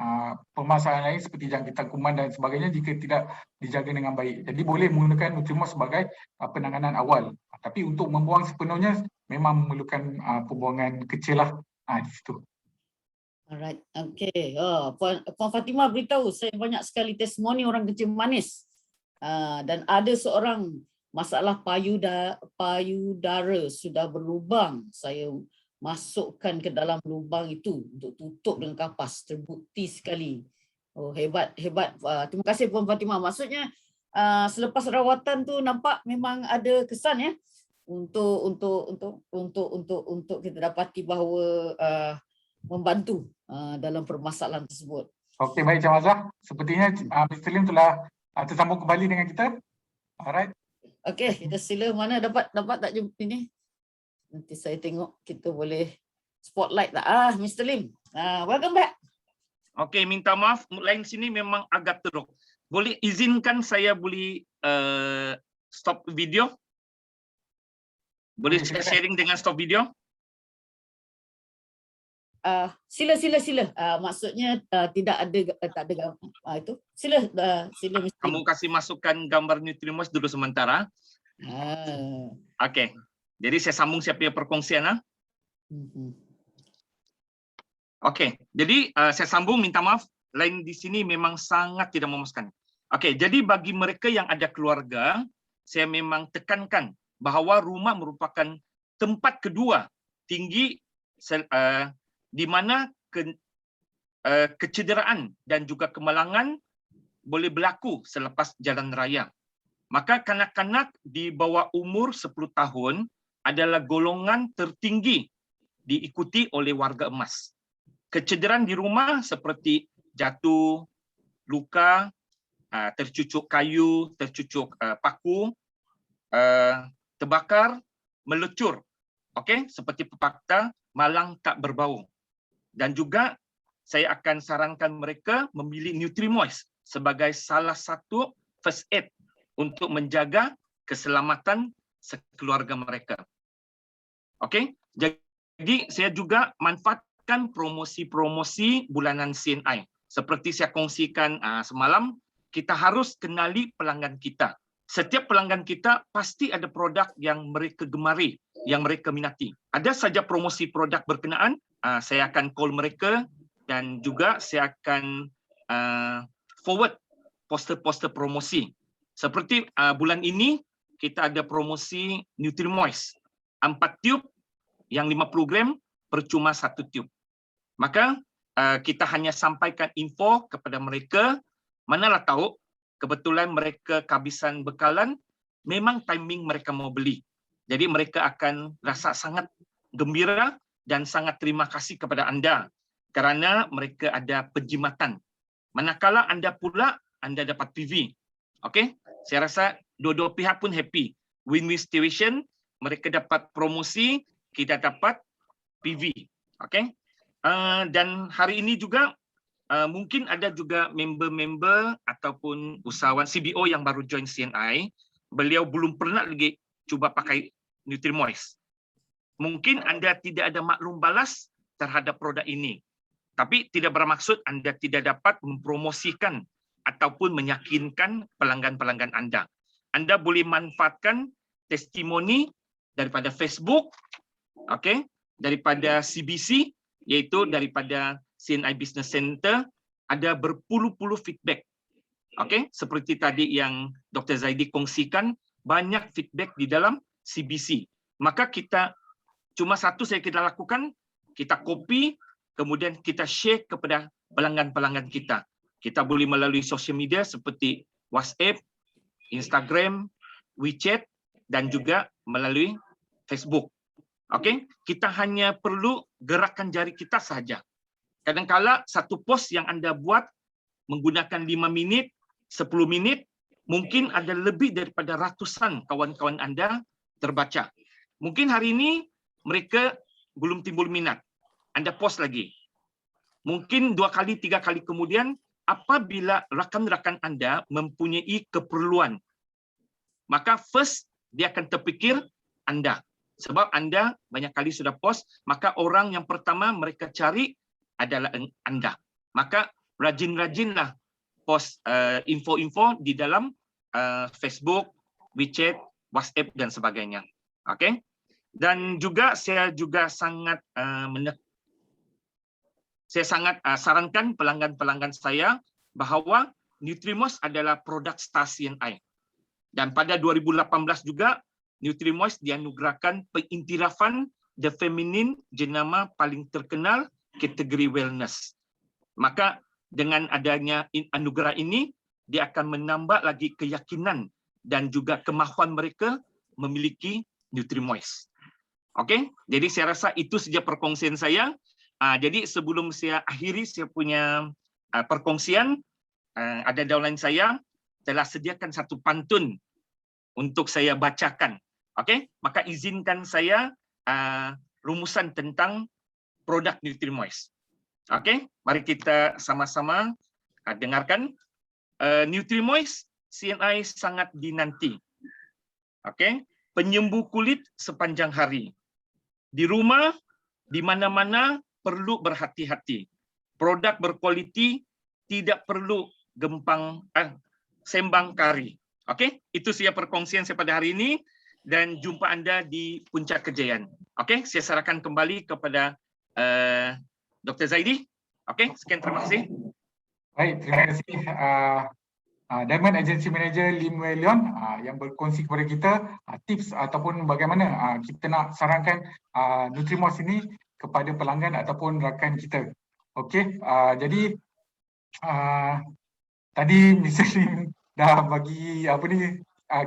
permasalahan lain seperti jangkitan kuman dan sebagainya jika tidak dijaga dengan baik. Jadi boleh menggunakan Nutrimos sebagai penanganan awal. Tapi untuk membuang sepenuhnya memang memerlukan pembuangan kecil lah di situ. Alright, okay. Puan Fatimah beritahu saya banyak sekali testimoni orang kencing manis dan ada seorang masalah payudara sudah berlubang. Saya masukkan ke dalam lubang itu untuk tutup dengan kapas. Terbukti sekali. Oh, hebat. Terima kasih Puan Fatimah. Maksudnya selepas rawatan tu nampak memang ada kesan ya untuk kita dapati bahawa membantu dalam permasalahan tersebut. Okey, baik Cik Mazah. Sepertinya Mr. Lim telah tersambung kembali dengan kita. Alright. Okey, kita sila mana dapat tak jumpa ini? Nanti saya tengok kita boleh spotlight tak. Mr. Lim. Welcome back. Okey, minta maaf line sini memang agak teruk. Boleh izinkan saya boleh stop video? Boleh saya sharing dengan stop video? Sila. Maksudnya tidak ada itu. Sila Mr. Kamu kasih masukkan gambar Nutrimos dulu sementara. Okey. Jadi saya sambung siapa yang perkongsian. Okey. Jadi saya sambung, minta maaf line di sini memang sangat tidak memuaskan. Okey, jadi bagi mereka yang ada keluarga, saya memang tekankan bahawa rumah merupakan tempat kedua tinggi di mana kecederaan dan juga kemalangan boleh berlaku selepas jalan raya. Maka kanak-kanak di bawah umur 10 tahun adalah golongan tertinggi diikuti oleh warga emas. Kecederaan di rumah seperti jatuh, luka, tercucuk kayu, tercucuk paku, terbakar, melecur. Okey, seperti pepatah malang tak berbau. Dan juga saya akan sarankan mereka memilih Nutrimos sebagai salah satu first aid untuk menjaga keselamatan sekeluarga mereka. Okey, jadi saya juga manfaat dapatkan promosi-promosi bulanan CNI. Seperti saya kongsikan semalam, kita harus kenali pelanggan kita. Setiap pelanggan kita pasti ada produk yang mereka gemari, yang mereka minati. Ada saja promosi produk berkenaan, saya akan call mereka dan juga saya akan forward poster-poster promosi. Seperti bulan ini kita ada promosi Nutri-Moist 4 tube yang 50 gram percuma 1 tube. Maka kita hanya sampaikan info kepada mereka, manalah tahu kebetulan mereka kehabisan bekalan, memang timing mereka mau beli. Jadi mereka akan rasa sangat gembira dan sangat terima kasih kepada anda kerana mereka ada penjimatan. Manakala anda pula, anda dapat PV. Okey, saya rasa dua-dua pihak pun happy. Win-win situation, mereka dapat promosi, kita dapat PV. Okey. Dan hari ini juga mungkin ada juga member-member ataupun usahawan CBO yang baru join CNI, beliau belum pernah lagi cuba pakai Nutri-Moist. Mungkin anda tidak ada maklum balas terhadap produk ini, tapi tidak bermaksud anda tidak dapat mempromosikan ataupun meyakinkan pelanggan-pelanggan anda. Anda boleh manfaatkan testimoni daripada Facebook, okay, daripada CBC, iaitu daripada CNI Business Center, ada berpuluh-puluh feedback. Okey, seperti tadi yang Dr. Zaidi kongsikan, banyak feedback di dalam CBC. Maka kita cuma satu saya kita lakukan, kita copy, kemudian kita share kepada pelanggan-pelanggan kita. Kita boleh melalui social media seperti WhatsApp, Instagram, WeChat dan juga melalui Facebook. Okey, kita hanya perlu gerakkan jari kita saja. Kadang-kala satu post yang anda buat menggunakan 5 minit, 10 minit, mungkin ada lebih daripada ratusan kawan-kawan anda terbaca. Mungkin hari ini mereka belum timbul minat. Anda post lagi. Mungkin 2 kali, 3 kali kemudian, apabila rakan-rakan anda mempunyai keperluan, maka first dia akan terfikir anda. Sebab anda banyak kali sudah post, maka orang yang pertama mereka cari adalah anda. Maka rajin-rajinlah post info-info di dalam Facebook, WeChat, WhatsApp dan sebagainya. Okey. Dan juga saya juga sangat sarankan pelanggan-pelanggan saya bahawa Nutri-Moist adalah produk star CNI. Dan pada 2018 juga Nutri-Moist dianugerahkan pengiktirafan The Feminine jenama paling terkenal kategori wellness. Maka dengan adanya anugerah ini, dia akan menambah lagi keyakinan dan juga kemahuan mereka memiliki Nutri-Moist. Okey, jadi saya rasa itu saja perkongsian saya. Jadi sebelum saya akhiri saya punya perkongsian, ada downline saya telah sediakan satu pantun untuk saya bacakan. Okey, maka izinkan saya rumusan tentang produk Nutri-Moist. Okey, mari kita sama-sama dengarkan. Nutri-Moist CNI sangat dinanti. Okey, penyembuh kulit sepanjang hari. Di rumah, di mana-mana perlu berhati-hati. Produk berkualiti tidak perlu sembang kari. Okey, itu saja perkongsian saya pada hari ini dan jumpa anda di Puncak Kejayaan. Okey, saya serahkan kembali kepada Dr. Zaidi. Okey, sekian, terima kasih. Baik, terima kasih Diamond Agency Manager Lim Wei Leon yang berkongsi kepada kita tips ataupun bagaimana kita nak sarankan Nutri-Moist ini kepada pelanggan ataupun rakan kita. Okey, jadi tadi Mr. Lim dah bagi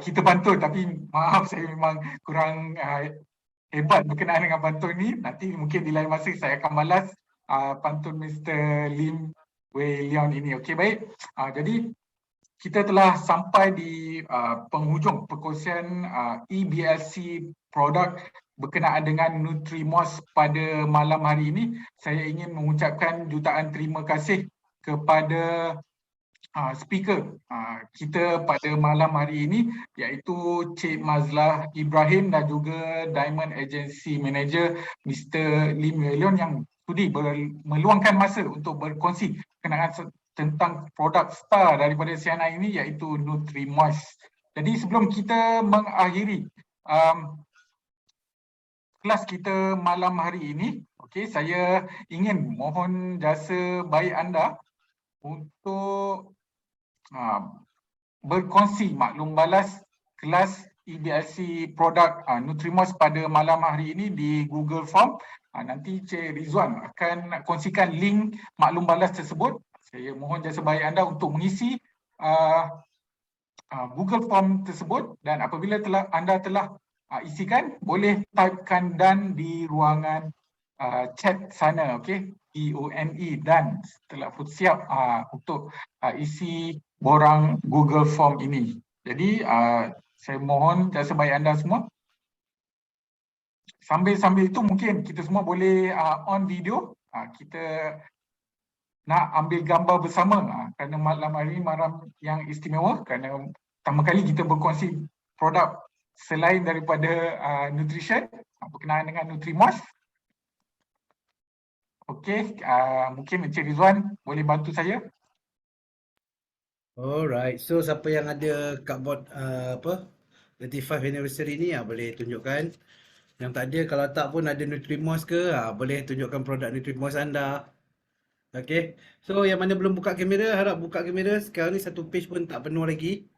kita bantu, tapi maaf saya memang kurang hebat berkenaan dengan pantun ni. Nanti mungkin di lain masa saya akan balas pantun Mr. Lim Wei Leon ini. Okey, baik. Jadi kita telah sampai di penghujung perkongsian EBLC produk berkenaan dengan Nutri-Moist pada malam hari ini. Saya ingin mengucapkan jutaan terima kasih kepada speaker kita pada malam hari ini, iaitu Cik Mazlah Ibrahim dan juga Diamond Agency Manager Mr. Lim Wei Leon yang sudi meluangkan masa untuk berkongsi kenaan tentang produk star daripada CNI ini, iaitu Nutri-Moist. Jadi sebelum kita mengakhiri kelas kita malam hari ini, okey, saya ingin mohon jasa baik anda untuk berkongsi maklum balas kelas EBLC produk Nutri-Moist pada malam hari ini di Google Form. Nanti Cik Rizwan akan kongsikan link maklum balas tersebut. Saya mohon jasa baik anda untuk mengisi Google Form tersebut, dan apabila anda telah isikan, boleh typekan dan di ruangan chat sana, okey, DONE, dan telah pun siap untuk isi borang Google Form ini. Jadi saya mohon jasa baik anda semua. Sambil itu mungkin kita semua boleh on video. Kita nak ambil gambar bersama kerana malam hari ini malam yang istimewa, kerana pertama kali kita berkongsi produk selain daripada nutrition berkenaan dengan Nutri-Moist. Okey, mungkin Encik Rizwan boleh bantu saya. Alright, so siapa yang ada cardboard 35 anniversary ni boleh tunjukkan. Yang tak ada, kalau tak pun ada Nutri-Moist ke, boleh tunjukkan produk Nutri-Moist anda. Okay, so yang mana belum buka kamera, harap buka kamera. Sekarang ni satu page pun tak penuh lagi.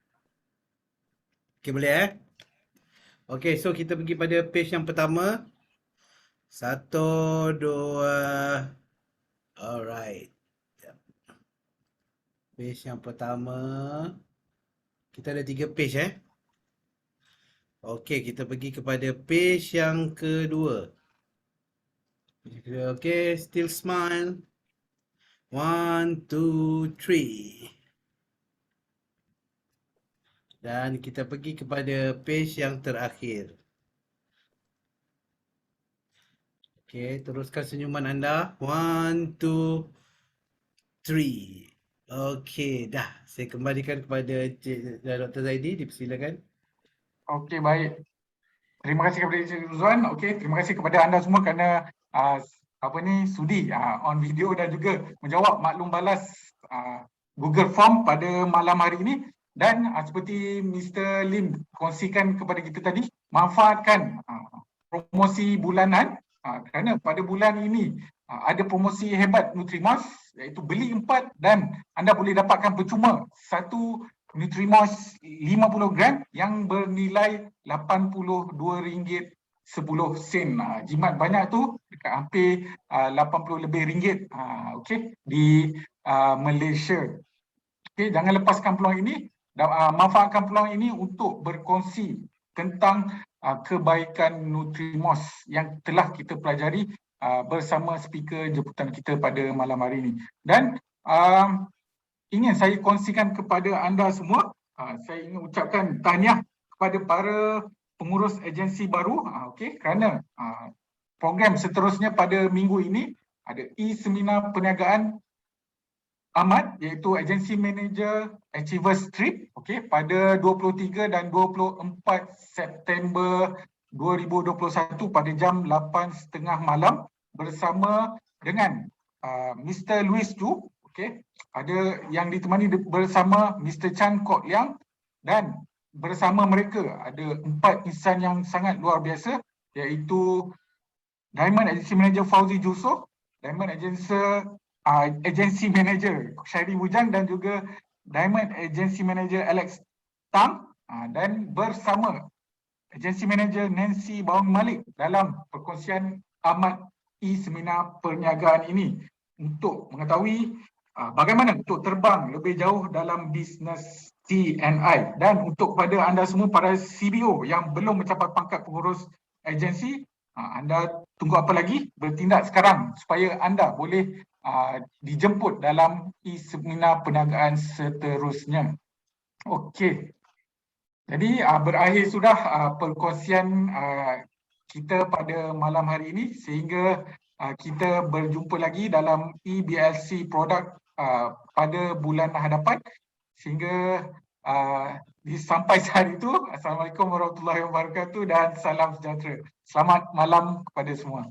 Okay, boleh Okay, so kita pergi pada page yang pertama. 1, 2. Alright. Page yang pertama. Kita ada 3 page Okey, kita pergi kepada page yang kedua. Okey, still smile. 1, 2, 3. Dan kita pergi kepada page yang terakhir. Okey, teruskan senyuman anda. 1, 2, 3. Okey, dah. Saya kembalikan kepada Dr. Zaidi, dipersilakan. Okey, baik. Terima kasih kepada Encik Rizwan. Okey, terima kasih kepada anda semua kerana sudi on video dan juga menjawab maklum balas Google Form pada malam hari ini. Dan seperti Mr. Lim kongsikan kepada kita tadi, manfaatkan promosi bulanan kerana pada bulan ini ada promosi hebat Nutri-Moist, iaitu beli 4 dan anda boleh dapatkan percuma satu Nutri-Moist 50 gram yang bernilai RM82.10. Jimat banyak tu, dekat hampir 80 lebih ringgit okey, di Malaysia. Okey, jangan lepaskan peluang ini. Manfaatkan peluang ini untuk berkongsi tentang kebaikan Nutri-Moist yang telah kita pelajari bersama speaker jemputan kita pada malam hari ini. Dan ingin saya kongsikan kepada anda semua, saya ingin ucapkan tahniah kepada para pengurus agensi baru, okey, kerana program seterusnya pada minggu ini ada e-seminar perniagaan amat, iaitu agensi manager Achievers Trip, okey, pada 23 dan 24 September 2021 pada jam 8.30 malam bersama dengan Mr. Louis Chu. Okey, ada yang ditemani bersama Mr. Chan Kok Liang, dan bersama mereka ada 4 insan yang sangat luar biasa, iaitu Diamond Agency Manager Fauzi Jusof, Diamond Agency Manager Syairi Bujang, dan juga Diamond Agency Manager Alex Tang, dan bersama Agency Manager Nancy Bawang Malik dalam perkongsian amat e-seminar perniagaan ini untuk mengetahui bagaimana untuk terbang lebih jauh dalam bisnes CNI. Dan untuk kepada anda semua para CBO yang belum mencapai pangkat pengurus agensi, anda tunggu apa lagi? Bertindak sekarang supaya anda boleh dijemput dalam e-seminar perniagaan seterusnya. Okey. Jadi berakhir sudah perkongsian kita pada malam hari ini, sehingga kita berjumpa lagi dalam EBLC produk pada bulan hadapan. Sehingga sampai saat itu, Assalamualaikum warahmatullahi wabarakatuh dan salam sejahtera. Selamat malam kepada semua.